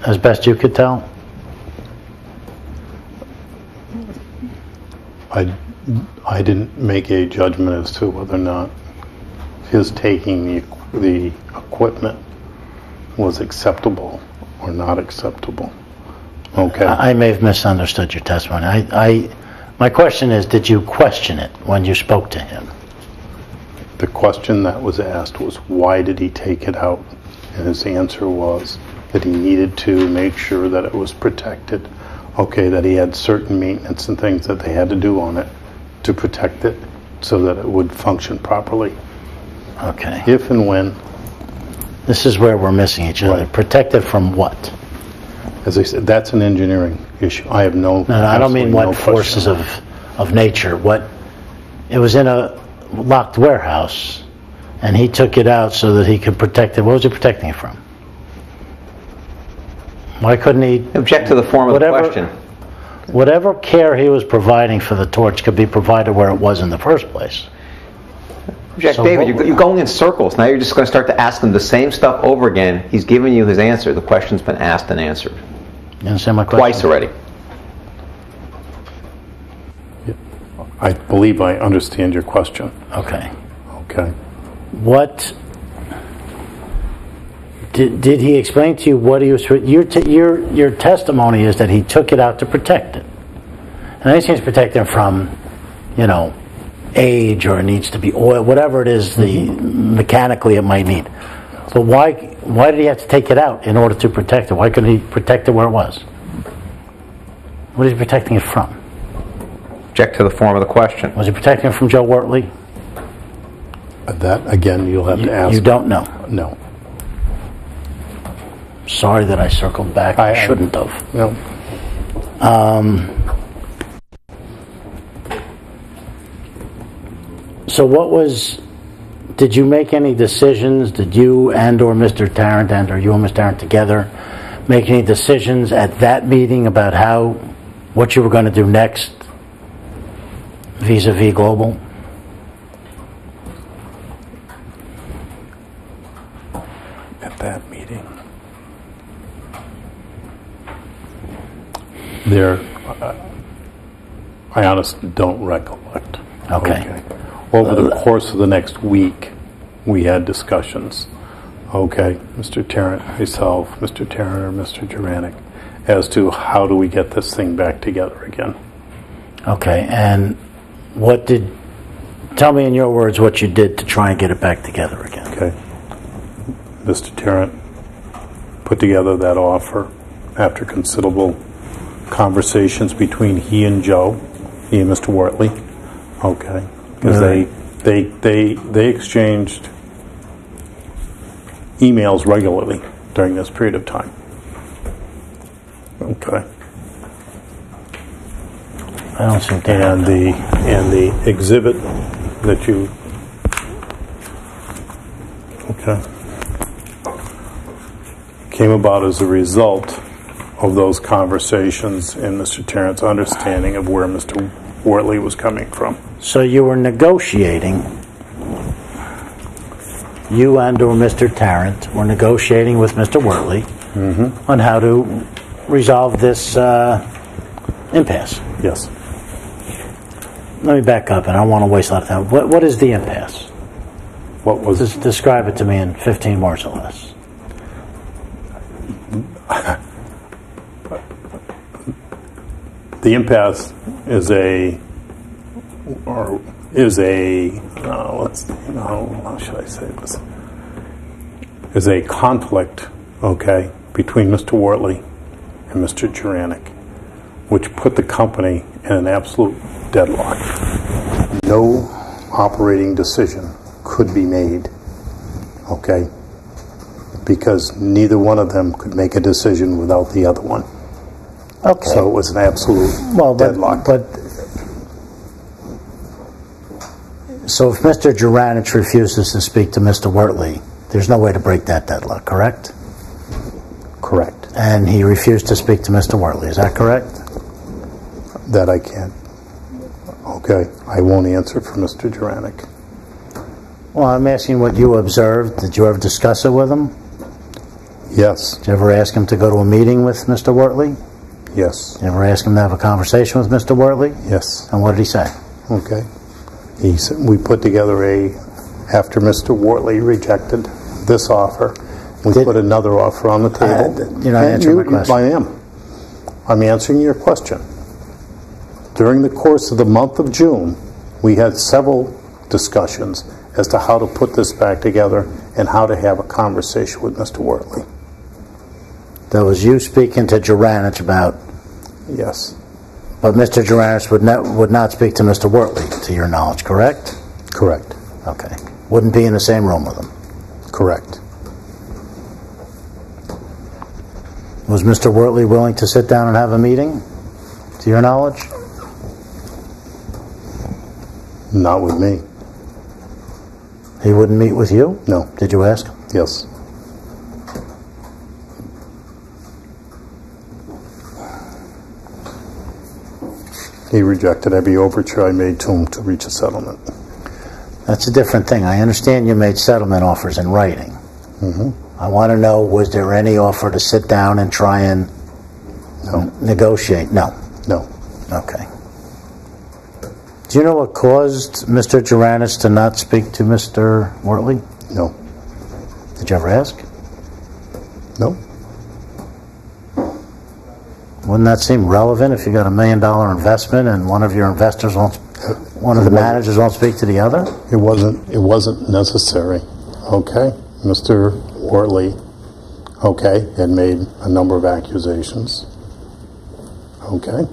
as best you could tell? I didn't make a judgment as to whether or not his taking the equipment was acceptable or not acceptable. Okay. I may have misunderstood your testimony. My question is, did you question it when you spoke to him? The question that was asked was, why did he take it out? And his answer was that he needed to make sure that it was protected. Okay, that he had certain maintenance and things that they had to do on it to protect it so that it would function properly. Okay. If and when This is where we're missing each other. Right. Protected from what? As I said, that's an engineering issue. I have no... No, I don't mean absolutely what no forces question. of nature. What, it was in a locked warehouse, and he took it out so that he could protect it. What was he protecting it from? Why couldn't he... Object to the form of the question. Whatever care he was providing for the torch could be provided where it was in the first place. Jack, So David, what- you're going in circles. Now you're just going to start to ask him the same stuff over again. He's giving you his answer. The question's been asked and answered. You understand my question? Twice already. I believe I understand your question. Okay. Okay. What... Did he explain to you what he was... Your testimony is that he took it out to protect it. And I think he's protecting it from, age, or it needs to be oil, whatever it is, mechanically it might need. But why did he have to take it out in order to protect it? Why couldn't he protect it where it was? What is he protecting it from? Object to the form of the question. Was he protecting it from Joe Wortley? That, again, you'll have to ask. You don't know. No. Sorry that I circled back. I shouldn't have. No. So what was... Did you make any decisions? Did you and or Mr. Tarrant or you and Mr. Tarrant together make any decisions at that meeting about what you were going to do next vis-a-vis Global? At that meeting. I honestly don't recollect. Okay. Over the course of the next week, we had discussions. Okay, Mr. Tarrant, myself, Mr. Tarrant, or Mr. Juranic, as to how do we get this thing back together again. Okay, and tell me in your words what you did to try and get it back together again. Okay. Mr. Tarrant put together that offer after considerable conversations between he and Joe, he and Mr. Wortley. Okay. Because they exchanged emails regularly during this period of time. Okay. I don't seem to And the exhibit that you... Okay. Came about as a result of those conversations and Mr. Tarrant's understanding of where Mr. Wortley was coming from. So you were negotiating, you and or Mr. Tarrant were negotiating with Mr. Wortley on how to resolve this impasse. Yes. Let me back up, and I don't want to waste a lot of time. What is the impasse? What was... Just describe it to me in 15 words or less. The impasse is how should I say this? Is a conflict, okay, between Mr. Wortley and Mr. Juranic, which put the company in an absolute deadlock. No operating decision could be made, okay, because neither one of them could make a decision without the other one. Okay. So it was an absolute deadlock. So if Mr. Juranic refuses to speak to Mr. Wortley, there's no way to break that deadlock, correct? Correct. And he refused to speak to Mr. Wortley, is that correct? That I can't. Okay, I won't answer for Mr. Juranic. Well, I'm asking what you observed. Did you ever discuss it with him? Yes. Did you ever ask him to go to a meeting with Mr. Wortley? Yes. Did you ever ask him to have a conversation with Mr. Wortley? Yes. And what did he say? Okay. He said we put together after Mr. Wortley rejected this offer, we put another offer on the table. You're not answering my question. I am. I'm answering your question. During the course of the month of June, we had several discussions as to how to put this back together and how to have a conversation with Mr. Wortley. That was you speaking to Juranic about... Yes. But Mr. Juranic would not speak to Mr. Wortley, to your knowledge, correct? Correct. Okay. Wouldn't be in the same room with him? Correct. Was Mr. Wortley willing to sit down and have a meeting, to your knowledge? Not with me. He wouldn't meet with you? No. Did you ask him? Yes. He rejected every overture I made to him to reach a settlement. That's a different thing. I understand you made settlement offers in writing. I want to know, was there any offer to sit down and try and negotiate? No. No. Okay. Do you know what caused Mr. Juranis to not speak to Mr. Wortley? No. Did you ever ask? No. Wouldn't that seem relevant if you got $1 million investment and one of your investors won't, one of the managers won't speak to the other? It wasn't necessary. Okay. Mr. Wortley, okay, had made a number of accusations. Okay.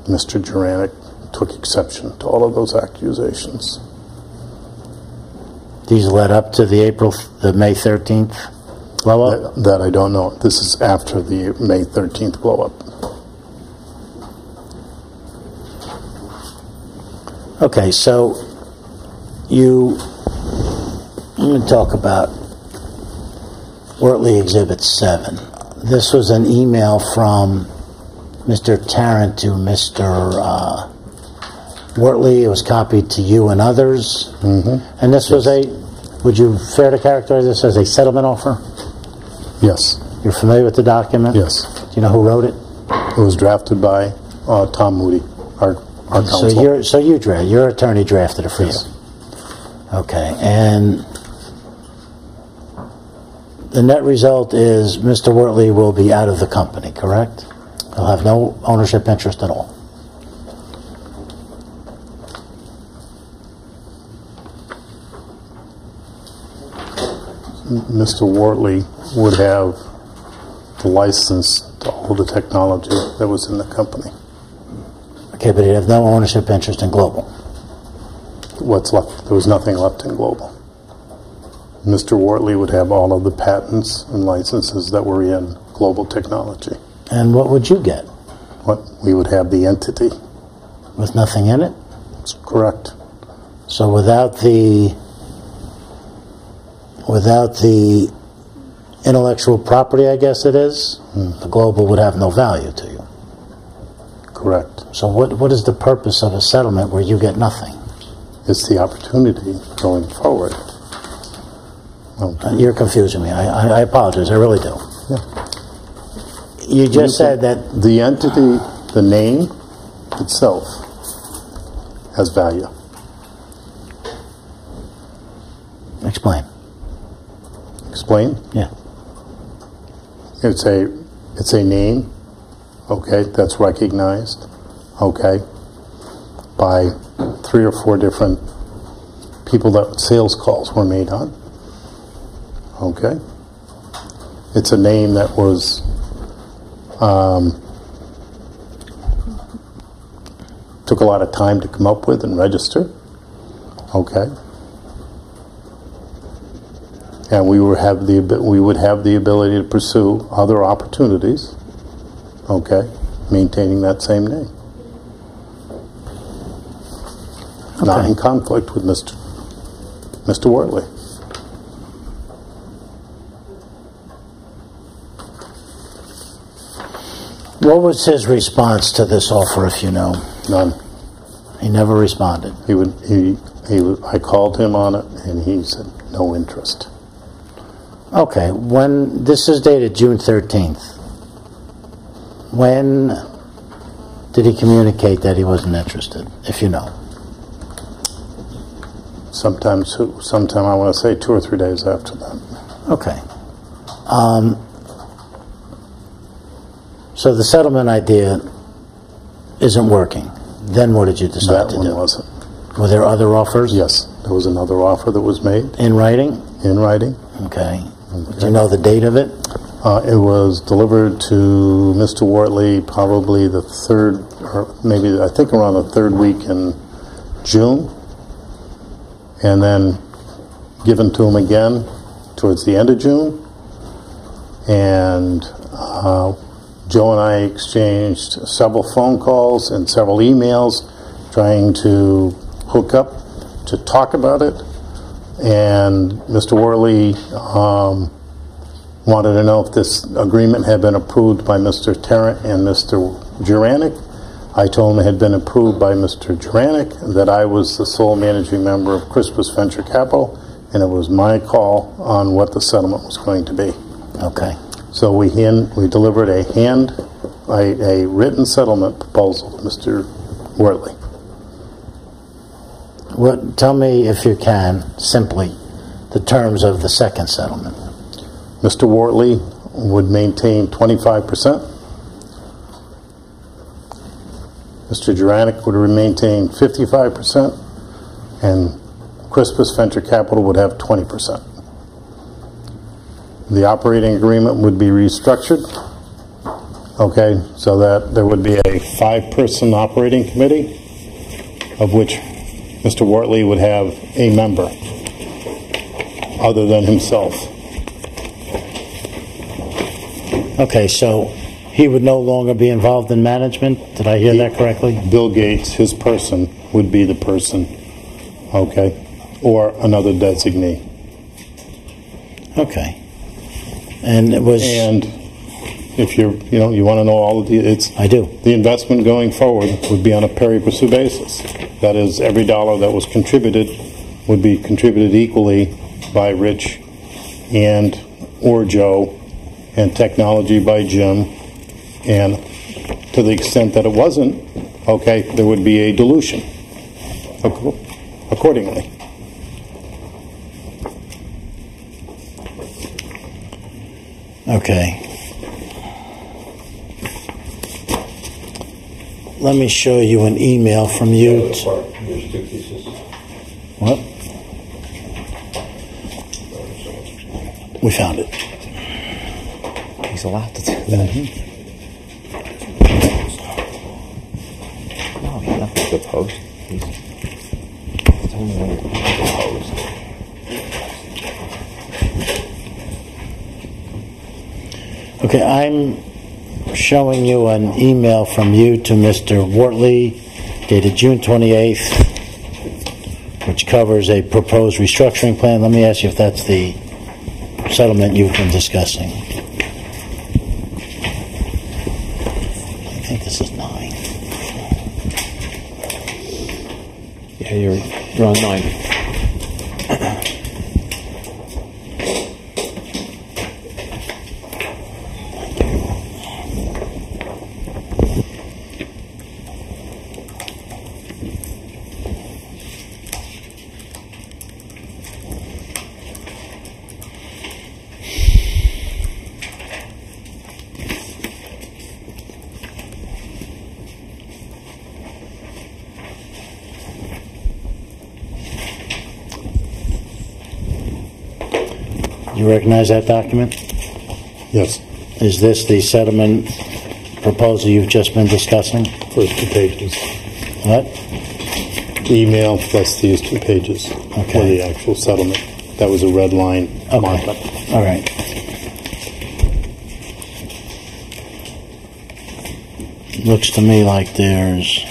Mr. Juranic took exception to all of those accusations. These led up to the May 13th blow-up? That I don't know. This is after the May 13th blow-up. Okay, so let me talk about Wortley Exhibit 7. This was an email from Mr. Tarrant to Mr. Wortley. It was copied to you and others. And this was would you fair to characterize this as a settlement offer? Yes. You're familiar with the document? Yes. Do you know who wrote it? It was drafted by Tom Moody, our counsel. Your attorney drafted it for you? Okay, and the net result is Mr. Wortley will be out of the company, correct? He'll have no ownership interest at all. Mr. Wortley would have the license to all the technology that was in the company. Okay, but he'd have no ownership interest in Global. What's left? There was nothing left in Global. Mr. Wortley would have all of the patents and licenses that were in Global Technology. And what would you get? We would have the entity. With nothing in it? That's correct. So without the intellectual property, I guess it is, the Global would have no value to you. Correct. So what is the purpose of a settlement where you get nothing? It's the opportunity going forward. You're confusing me. I apologize. I really do. Yeah. You just said that the entity, the name itself, has value. Explain. Explain? Yeah. It's a name, okay, that's recognized, okay, by 3 or 4 different people that sales calls were made on. Okay. It's a name that was took a lot of time to come up with and register. Okay. And we would have the ability to pursue other opportunities. Okay. Maintaining that same name. Okay. Not in conflict with Mr. Wortley. What was his response to this offer, if you know? None. He never responded. I called him on it, and he said no interest. Okay, when this is dated June 13th, when did he communicate that he wasn't interested, if you know? Sometime I want to say 2 or 3 days after that. Okay. So the settlement idea isn't working. Then what did you decide to do? That one wasn't. Were there other offers? Yes, there was another offer that was made. In writing? In writing. Okay. Do you know the date of it? It was delivered to Mr. Wortley probably the 3rd, or maybe I think around the 3rd week in June, and then given to him again towards the end of June, and Joe and I exchanged several phone calls and several emails trying to hook up to talk about it. And Mr. Worley wanted to know if this agreement had been approved by Mr. Tarrant and Mr. Juranic. I told him it had been approved by Mr. Juranic, that I was the sole managing member of Crispus Venture Capital, and it was my call on what the settlement was going to be. Okay. So we delivered a written settlement proposal to Mr. Worley. Tell me, if you can, simply, the terms of the second settlement. Mr. Worley would maintain 25%. Mr. Juranic would maintain 55%, and Crispus Venture Capital would have 20%. The operating agreement would be restructured, okay, so that there would be a 5-person operating committee, of which Mr. Wortley would have a member other than himself. Okay, so he would no longer be involved in management? Did I hear that correctly? Bill Gates, his person, would be the person, okay, or another designee. Okay. And it was... And if you want to know all of I do. The investment going forward would be on a pari passu basis. That is, every dollar that was contributed would be contributed equally by Rich and or Joe, and technology by Jim, and to the extent that it wasn't, okay, there would be a dilution accordingly. Okay. Let me show you an email from you. There's 2 pieces. What? We found it. He's allowed to do that. No, he's not the post. He's only the post. Okay, I'm showing you an email from you to Mr. Wortley dated June 28th, which covers a proposed restructuring plan. Let me ask you if that's the settlement you've been discussing. I think this is 9. Yeah, you're on 9. You recognize that document? Yes, Is this the settlement proposal you've just been discussing? first 2 pages. What? Email plus these 2 pages for Okay. the actual settlement. That was a red line markup. All right. Looks to me like there's...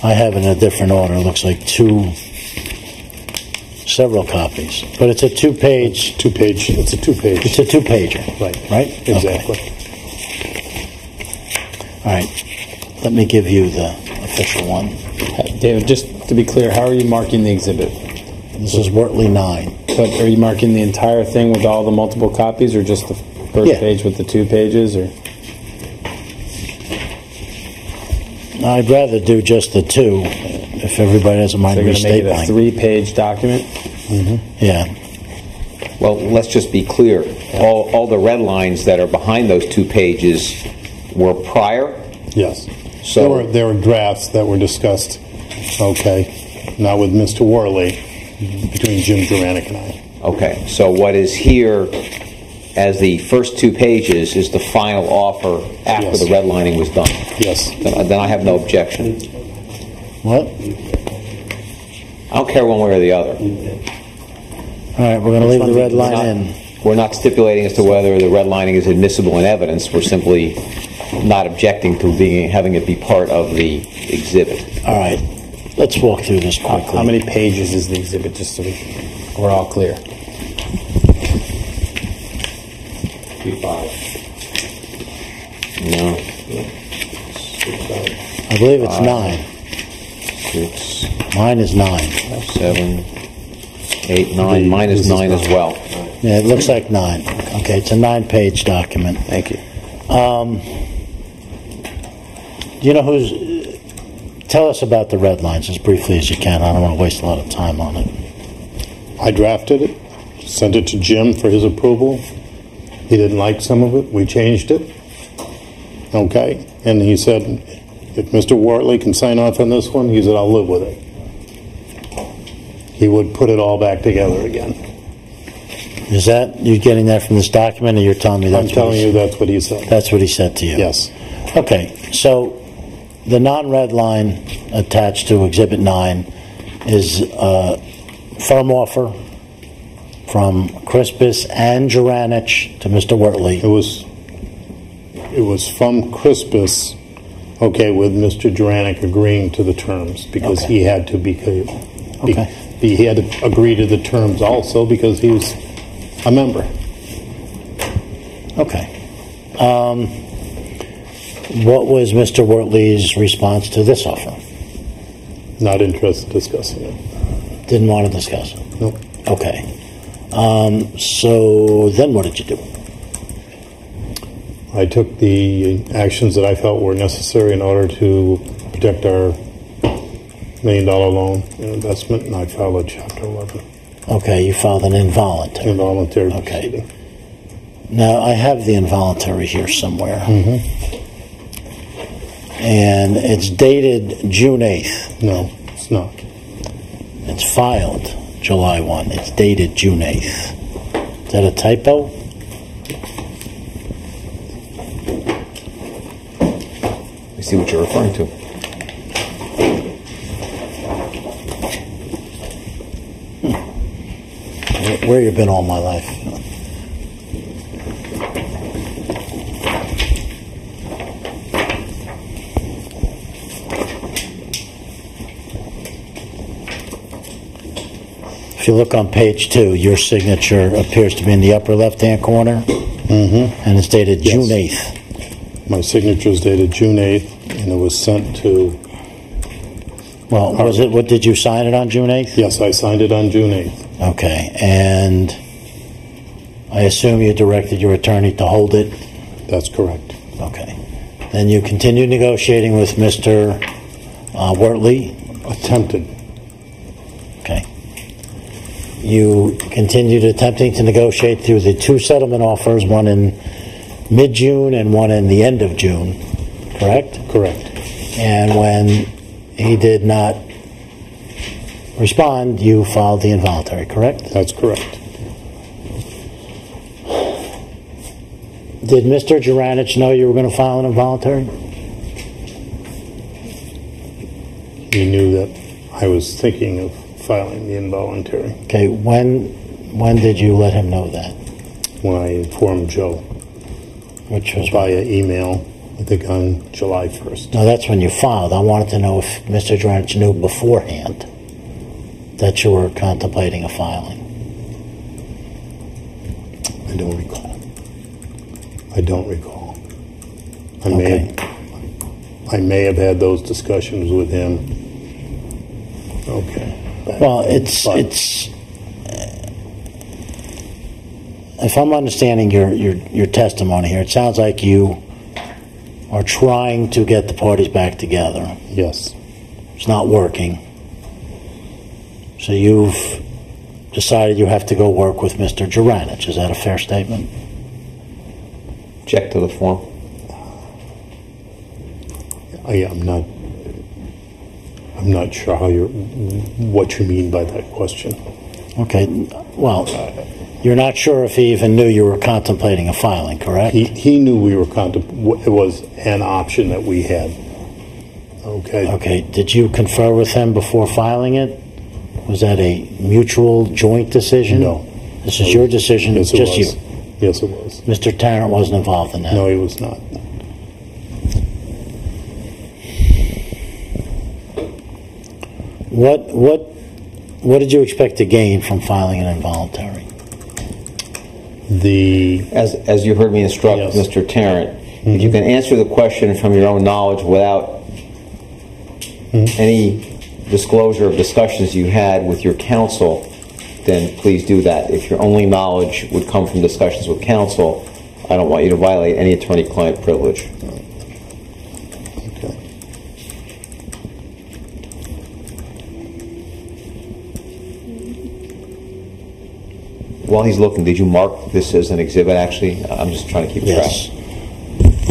I have it in a different order. It looks like several copies. But it's a 2-page... It's a 2-page. It's a 2-pager. Right. Right? Exactly. Okay. All right. Let me give you the official one. David, just to be clear, how are you marking the exhibit? This is Wortley 9. But are you marking the entire thing with all the multiple copies, or just the first Yeah. page with the 2 pages? Or I'd rather do just the 2, if everybody doesn't mind they're going to make it a restapling. 3-page document? Yeah. Well, let's just be clear. All the red lines that are behind those 2 pages were prior? Yes. So There were drafts that were discussed, okay, now with Mr. Worley, between Jim Juranic and I. okay, so what is here as the first 2 pages is the final offer after Yes. the redlining was done. Yes. Then I have no objection. What? I don't care one way or the other. All right, we're going to leave the red line in. we're not stipulating as to whether the redlining is admissible in evidence. We're simply not objecting to having it be part of the exhibit. All right, let's walk through this quickly. How many pages is the exhibit, just so we're all clear? 5. No. I believe it's 9. 6, Mine is 9. 7, 8, 9. Mine is 9 as well. Yeah, it looks like 9. Okay, it's a 9-page document. Thank you. Do you know who's... Tell us about the red lines as briefly as you can. I don't want to waste a lot of time on it. I drafted it, sent it to Jim for his approval. He didn't like some of it. We changed it. Okay? And he said, if Mr. Wortley can sign off on this one, he said, I'll live with it. He would put it all back together again. Is that... You getting that from this document, or you're telling me that's I'm telling you that's what he said. That's what he said to you? Yes. Okay, so the non-red line attached to Exhibit 9 is a firm offer from Crispus and Juranich to Mr. Wortley. It was from Crispus, okay, with Mr. Juranic agreeing to the terms because Okay. he had to he had to agree to the terms also because he was a member. Okay. What was Mr. Wortley's response to this offer? Not interested in discussing it. Didn't want to discuss it? Nope. Okay. So then what did you do? I took the actions that I felt were necessary in order to protect our $1 million loan and investment, and I filed a Chapter 11 Okay, you filed an involuntary. involuntary Okay. proceeding. Now, I have the involuntary here somewhere. And it's dated June 8th. No, it's not. It's filed July 1. It's dated June 8th. Is that a typo? I see what you're referring to. Where you been all my life? If you look on page 2, your signature appears to be in the upper left-hand corner, and it's dated Yes. June 8th. My signature is dated June 8th, and it was sent to... Well, was it? What did you sign it on June 8th? Yes, I signed it on June 8th. Okay, and I assume you directed your attorney to hold it. That's correct. Okay. Then you continued negotiating with Mr. Wortley. Attempted. Okay. You continued attempting to negotiate through the 2 settlement offers, one in mid-June and one in the end of June, correct? Correct. And when he did not respond, you filed the involuntary, correct? That's correct. Did Mr. Juranich know you were going to file an involuntary? He knew that I was thinking of filing the involuntary Okay, when did you let him know that? when I informed Joe Which was via email, I think on July 1st. No, that's when you filed. I wanted to know if Mr. Juranich knew beforehand that you were contemplating a filing. I don't recall. I don't recall. Okay. I may have had those discussions with him. Okay. Well, But- if I'm understanding your testimony here, it sounds like you are trying to get the parties back together. Yes. It's not working. So you've decided you have to go work with Mr. Juranich. Is that a fair statement? Check to the form. I'm not sure what you mean by that question. Okay. Well, you're not sure if he even knew you were contemplating a filing, correct? He knew we were it was an option that we had. Okay. Okay. Did you confer with him before filing it? Was that a mutual joint decision? No. This is your decision, Yes, it's it just was. you. Yes, it was. Mr. Tarrant wasn't involved in that. No, he was not. What did you expect to gain from filing an involuntary? As you heard me instruct Yes. Mr. Tarrant, if you can answer the question from your own knowledge without any disclosure of discussions you had with your counsel, then please do that. If your only knowledge would come from discussions with counsel, I don't want you to violate any attorney-client privilege. Okay. While he's looking, did you mark this as an exhibit, actually? I'm just trying to keep track. Yes.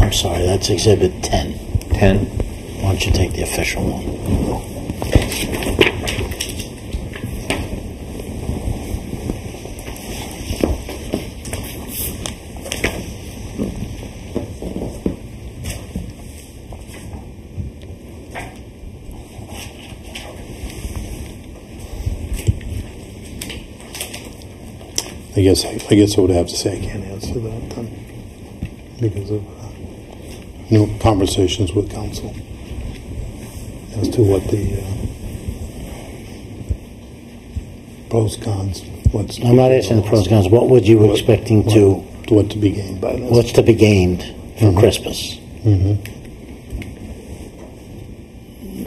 I'm sorry, that's Exhibit 10. 10? Why don't you take the official one? I guess I would have to say I can't answer that then, because of new conversations with counsel as to what the pros, cons, what's... I'm not asking the pros and cons. What would you What- expecting to... What to be gained by this. What's to be gained for Crispus?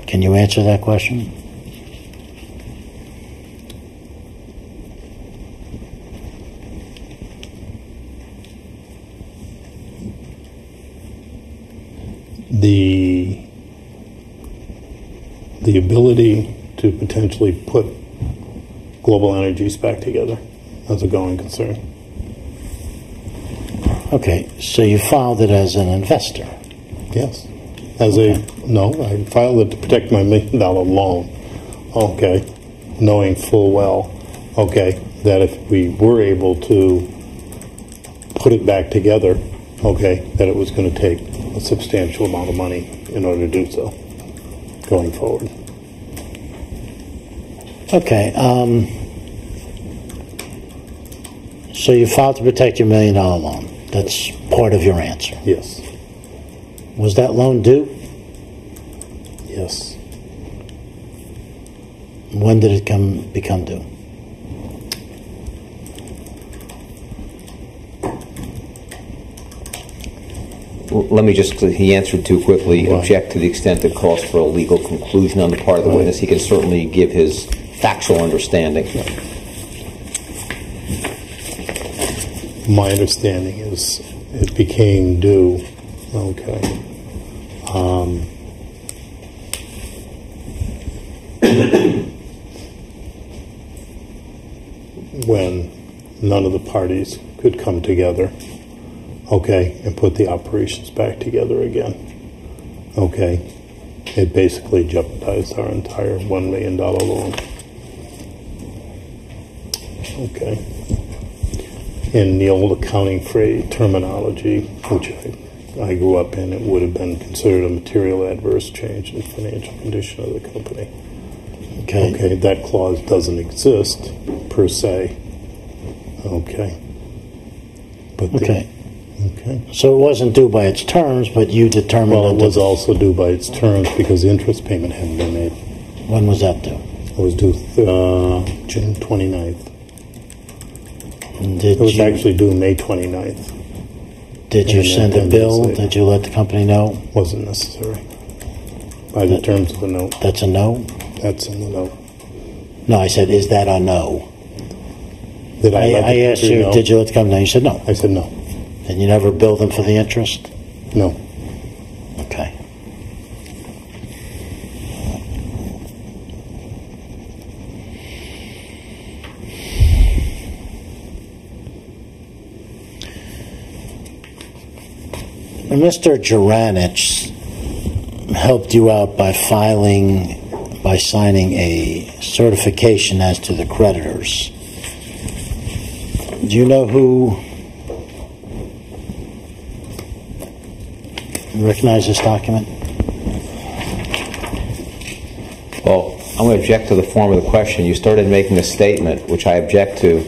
Can you answer that question? The ability to potentially put Global Energies back together as a going concern. Okay, so you filed it as an investor. Yes. I filed it to protect my $1 million loan. Okay. Knowing full well, okay, that if we were able to put it back together, okay, that it was going to take a substantial amount of money in order to do so going forward. Okay, so you filed to protect your $1 million loan. That's part of your answer. Yes. Was that loan due? Yes. When did it become due? Let me just, he answered too quickly, Right. object to the extent it calls for a legal conclusion on the part of the witness. He can certainly give his factual understanding. My understanding is it became due, okay, when none of the parties could come together, okay, and put the operations back together again, okay. It basically jeopardized our entire $1 million loan. Okay. In the old accounting phrase terminology, which I grew up in, it would have been considered a material adverse change in the financial condition of the company. Okay. Okay, that clause doesn't exist per se. Okay. But Okay. okay. So it wasn't due by its terms, but you determined Well, it that was also due by its terms because the interest payment hadn't been made. when was that due? It was due June 29th. And It was actually due May 29th. Did you and send a then bill? they say- Did you let the company know? Wasn't necessary. By the terms of the note. That's a no? That's in the note. No, I said, is that a no? Did I let the I asked company you, know? did you let the company know? You said no. I said no. And you never billed them for the interest? No. Okay. Mr. Juranich helped you out by signing a certification as to the creditors. Do you know who recognize this document? Well, I'm going to object to the form of the question. You started making a statement, which I object to,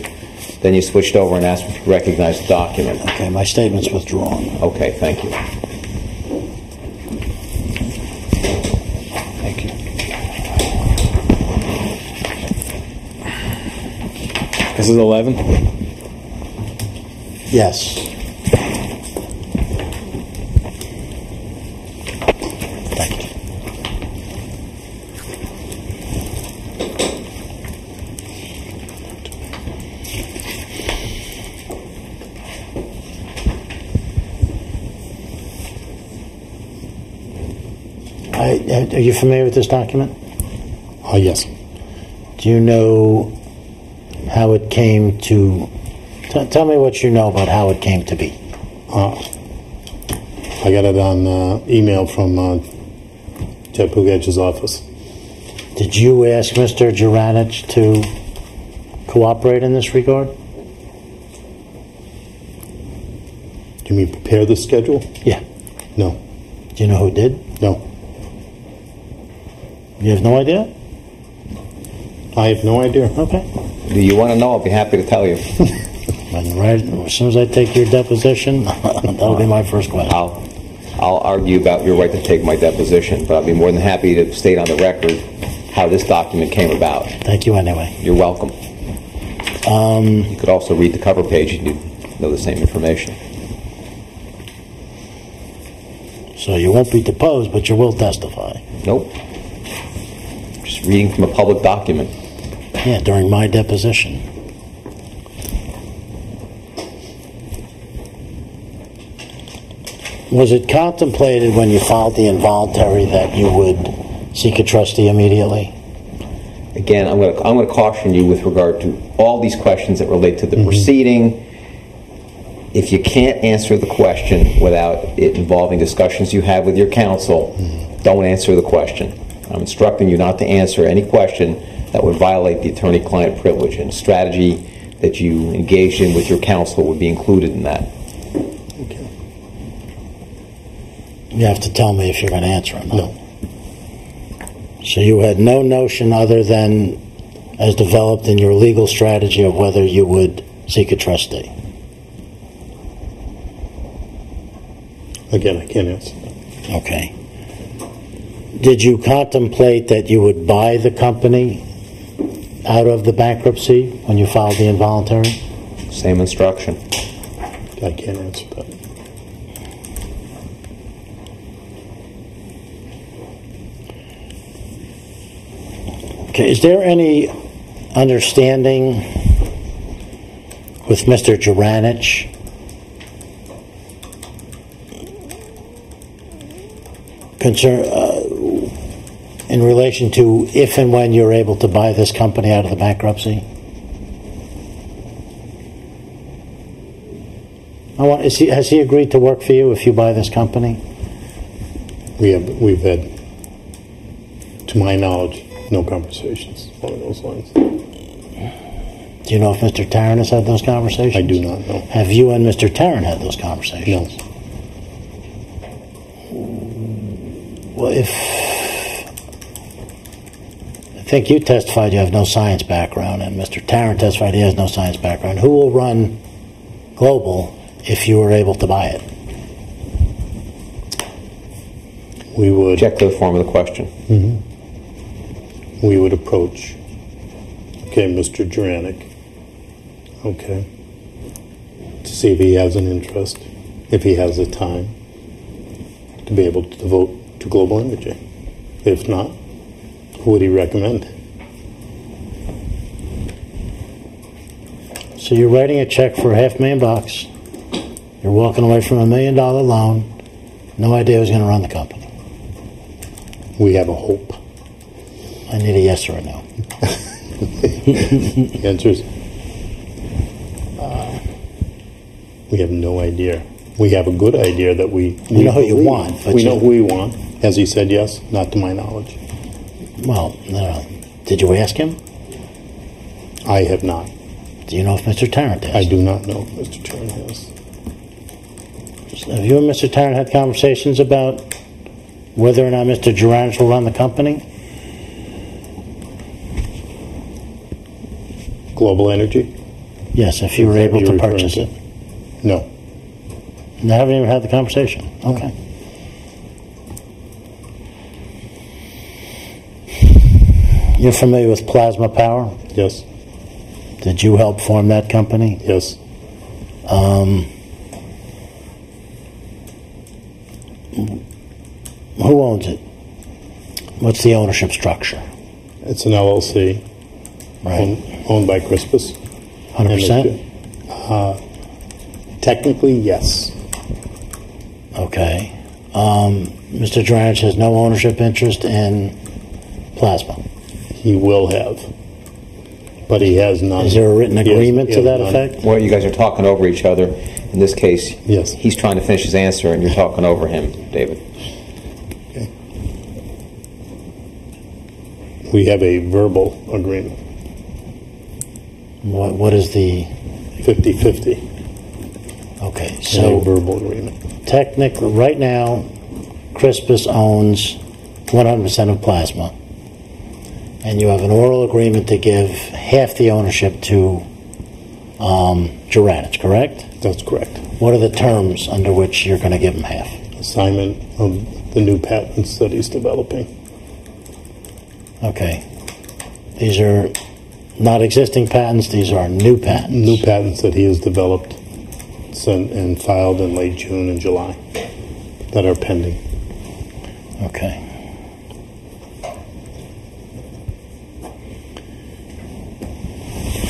Then you switched over and asked if you recognized the document. Okay, my statement's withdrawn. Okay, thank you. Thank you. This is 11? Yes. Thank you. Are you familiar with this document? Yes. Do you know how it came to... Tell me what you know about how it came to be. I got it on email from Ted Puget's office. Did you ask Mr. Juranich to cooperate in this regard? Do you mean prepare the schedule? Yeah. No. Do you know who did? No. You have no idea? I have no idea. Okay. Do you want to know? I'll be happy to tell you. And right as soon as I take your deposition, that'll be my first question. I'll argue about your right to take my deposition, but I'll be more than happy to state on the record how this document came about. Thank you anyway. You're welcome. You could also read the cover page and you'd know the same information. So you won't be deposed, but you will testify. Nope. Just reading from a public document. Yeah, during my deposition. Was it contemplated when you filed the involuntary that you would seek a trustee immediately? Again, I'm going to caution you with regard to all these questions that relate to the proceeding. If you can't answer the question without it involving discussions you have with your counsel, don't answer the question. I'm instructing you not to answer any question that would violate the attorney-client privilege, and strategy that you engaged in with your counsel would be included in that. Okay. You have to tell me if you're going to answer or not. No. So you had no notion other than as developed in your legal strategy of whether you would seek a trustee? Again, I can't answer that. Okay. Did you contemplate that you would buy the company out of the bankruptcy when you filed the involuntary? Same instruction. I can't answer that. Okay, is there any understanding with Mr. Juranich in relation to if and when you're able to buy this company out of the bankruptcy? Has he agreed to work for you if you buy this company? We've had, to my knowledge, no conversations along those lines. Do you know if Mr. Tarrant has had those conversations? I do not know. Have you and Mr. Tarrant had those conversations? No. Well, I think you testified you have no science background, and Mr. Tarrant testified he has no science background. Who will run Global if you were able to buy it? We would Check the form of the question. we would approach, Mr. Juranic, to see if he has an interest, if he has the time to be able to devote to Global Energy. If not, who would he recommend? So you're writing a check for $500,000. You're walking away from $1 million loan. No idea who's going to run the company. We have a hope. I need a yes or a no. The answer is we have no idea. We have a good idea that we know who you believe. want, but we know who we want. Has he said yes? Not to my knowledge. Well, no. Did you ask him? I have not. Do you know if Mr. Tarrant has? I do not know if Mr. Turner has. Have you and Mr. Tarrant had conversations about whether or not Mr. Juranich will run the company? Global Energy? Yes, if you were able to purchase it. No. I haven't even had the conversation. Okay. You're familiar with Plasma Power? Yes. Did you help form that company? Yes. Who owns it? What's the ownership structure? It's an LLC Right. owned by Crispus. 100%? Technically, yes. Okay. Mr. Dranich has no ownership interest in Plasma. He will have, but he has none. Is there a written agreement to that none. effect? Well, you guys are talking over each other. In this case, Yes. he's trying to finish his answer, and you're talking over him, David. We have a verbal agreement, What is the... 50-50, Okay, a so verbal agreement. technically, right now, Crispus owns 100% of Plasma. And you have an oral agreement to give half the ownership to Juranich, correct? That's correct. What are the terms under which you're going to give him half? Assignment of the new patents that he's developing. Okay. These are not existing patents, these are new patents. New patents that he has developed and filed in late June and July that are pending. Okay.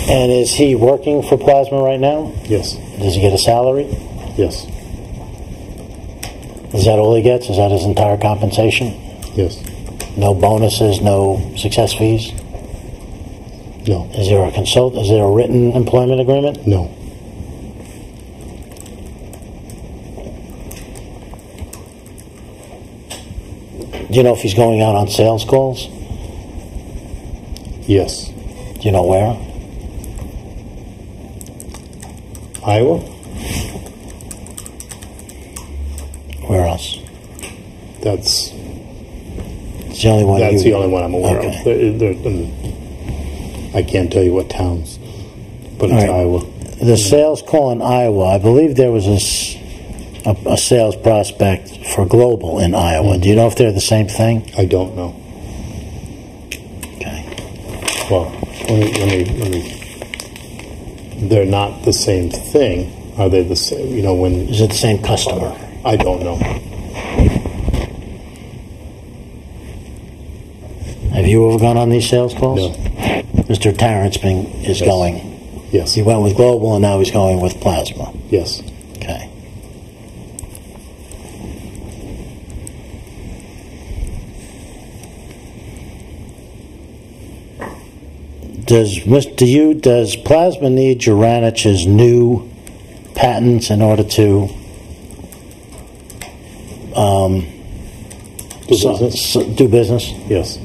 And is he working for Plasma right now? Yes. Does he get a salary? Yes. Is that all he gets? Is that his entire compensation? Yes. No bonuses, no success fees? No. Is there a written employment agreement? No. Do you know if he's going out on sales calls? Yes. Do you know where? Iowa? Where else? That's It's the only one. That's the only one I'm aware Okay. of. I can't tell you what towns, but it's All right. Iowa. The sales call in Iowa, I believe there was a sales prospect for Global in Iowa. Do you know if they're the same thing? I don't know. Okay. Well, let me. They're not the same thing. Are they the same? You know, when Is it the same customer? I don't know. Have you ever gone on these sales calls? No. Mr. Tarrant is going. Yes. He went with Global and now he's going with Plasma. Yes. Okay. Does Plasma need Juranich's new patents in order to do business? Yes.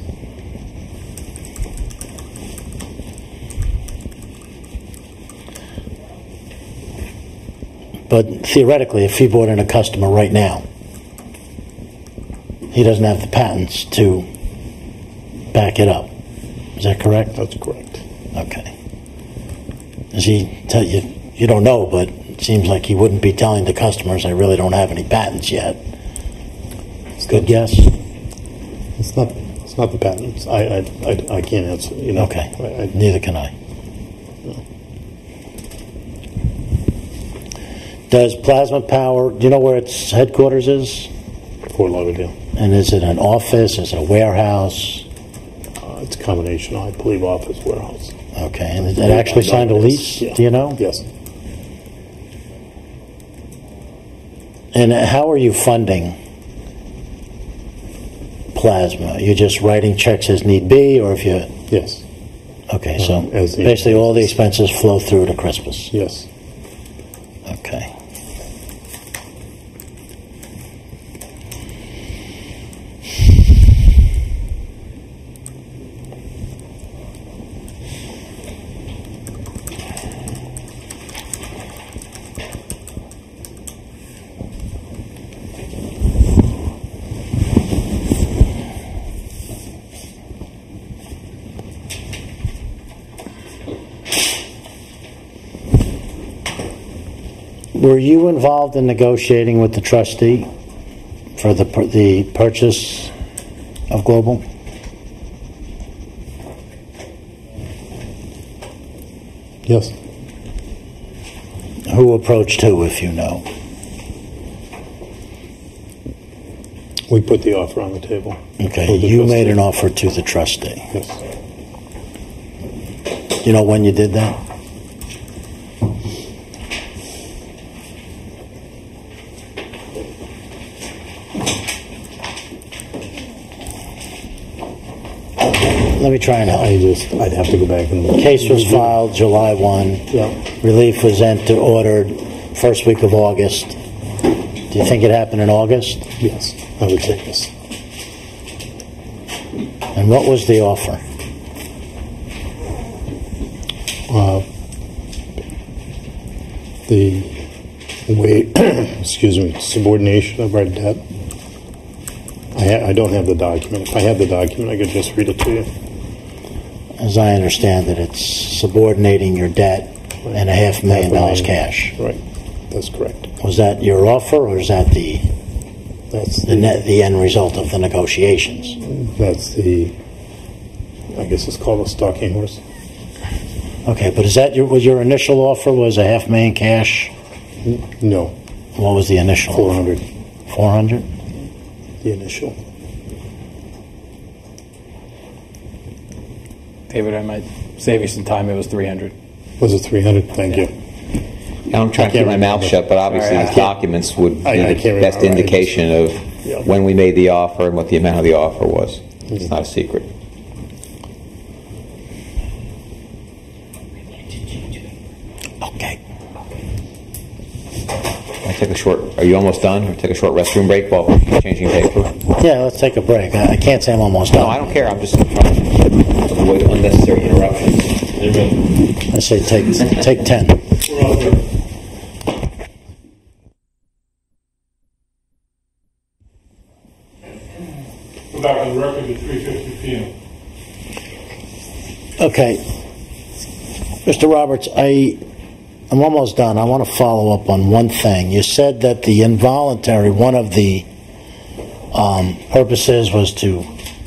But theoretically, if he brought in a customer right now, he doesn't have the patents to back it up. Is that correct? That's correct. Okay. Does he tell you? You don't know, but it seems like he wouldn't be telling the customers, "I really don't have any patents yet." Good guess. It's not the patents. I can't answer. You know. Okay. Neither can I. Does Plasma Power? Do you know where its headquarters is? Fort Lauderdale. And is it an office? Is it a warehouse? It's a combination. I believe office warehouse. Okay. And it actually signed a lease. Yeah. Do you know? Yes. And how are you funding Plasma? You're just writing checks as need be, or if you... Yes. Okay, so as the basically all the expenses flow through to Crispus. Yes. Okay. Were you involved in negotiating with the trustee for the purchase of Global? Yes. Who approached who, if you know? We put the offer on the table. Okay, For the you made trustee. an offer to the trustee. Yes. Do you know when you did that? Let me try and help. I'd have to go back and... The case was filed July 1. Yeah. Relief was ordered first week of August. Do you think it happened in August? Yes, I would say yes. And what was the offer? The way, excuse me, subordination of our debt. I don't have the document. If I had the document, I could just read it to you. As I understand it, it's subordinating your debt and $500,000 cash. Right, that's correct. Was that your offer, or is that the That's end result of the negotiations? That's the, I guess it's called a stalking horse. Okay, but is that was your initial offer was $500,000 cash? No, What was the initial? 400, 400? the initial. David, I might save you some time. It was 300. Was it 300? Thank you. I'm trying to keep my mouth shut, but obviously Sorry, I these can't- documents would be I the can't best remember. indication Yeah. of when we made the offer and what the amount of the offer was. It's not a secret. Okay. I take a short. Are you almost done? Or take a short restroom break while we're changing paper? Yeah, let's take a break. I can't say I'm almost No, I done. don't care. I'm just trying to avoid unnecessary interruptions. I say take 10. Go back on the record at 3:50 p.m. Okay. Mr. Roberts, I'm almost done. I want to follow up on one thing. You said that the involuntary, one of the purposes was to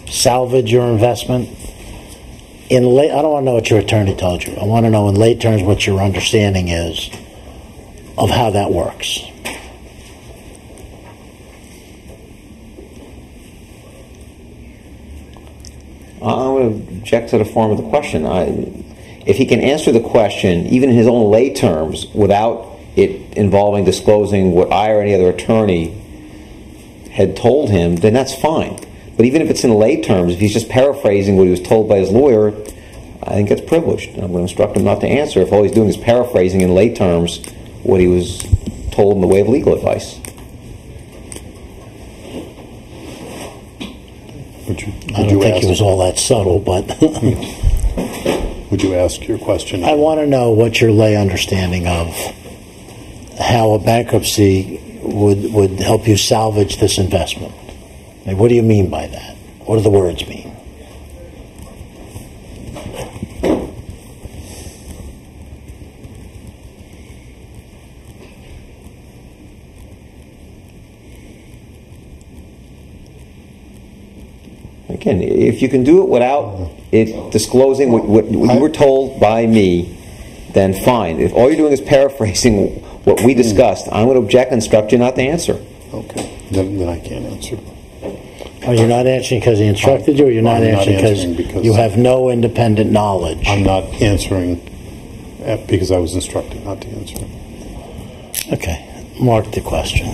salvage your investment. I don't want to know what your attorney told you. I want to know in lay terms what your understanding is of how that works. I'm going to object to the form of the question. If he can answer the question, even in his own lay terms, without it involving disclosing what I or any other attorney had told him, then that's fine. But even if it's in lay terms, if he's just paraphrasing what he was told by his lawyer, I think it's privileged. I'm going to instruct him not to answer if all he's doing is paraphrasing in lay terms what he was told in the way of legal advice. I don't think it was all that subtle, but Would you ask your question? I want to know what your lay understanding of how a bankruptcy would help you salvage this investment. Like, what do you mean by that? What do the words mean? Again, if you can do it without it disclosing what you were told by me, then fine. If all you're doing is paraphrasing what we discussed, I'm going to object and instruct you not to answer. Okay, then I can't answer. Oh, you're not answering because he instructed you, or you're not I'm not answering answering because because- you have no independent knowledge? I'm not answering because I was instructed not to answer. Okay, mark the question.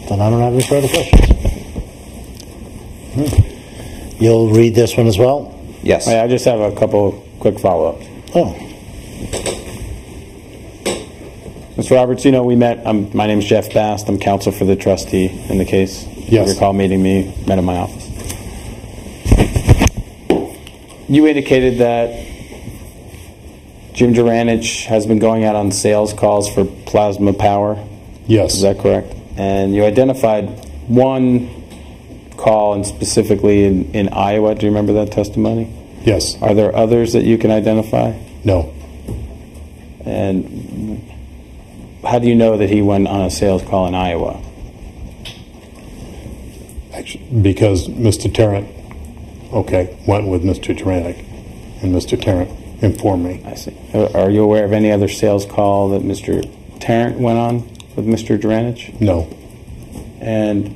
Then I don't have any further questions. You'll read this one as well? Yes. I just have a couple quick follow-ups. Oh, Mr. Roberts, you know, we met. My name's Jeff Bast. I'm counsel for the trustee in the case. Yes. You recall meeting me, met in my office. You indicated that Jim Duranich has been going out on sales calls for plasma power. Yes. Is that correct? And you identified one call, and specifically in Iowa. Do you remember that testimony? Yes. Are there others that you can identify? No. And how do you know that he went on a sales call in Iowa? Actually, because Mr. Tarrant, went with Mr. Juranek, and Mr. Tarrant informed me. I see. Are you aware of any other sales call that Mr. Tarrant went on with Mr. Duranich? No. And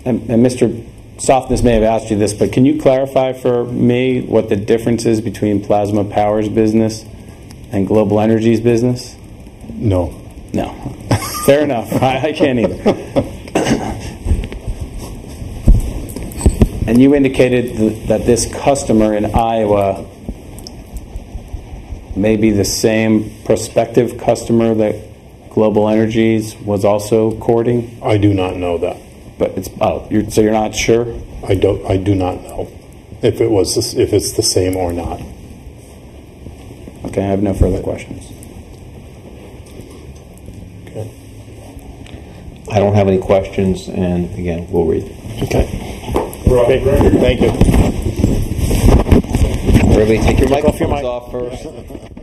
Mr. Softness may have asked you this, but can you clarify for me what the difference is between Plasma Power's business and Global Energy's business? No. No. Fair enough. I can't either. And you indicated that this customer in Iowa may be the same prospective customer that Global Energies was also courting? I do not know that. But it's so you're not sure? I do not know if it's the same or not. Okay, I have no further questions. Okay. I don't have any questions, and again, we'll read. Okay. Thank you. Everybody take your Take off your microphones mic. off first.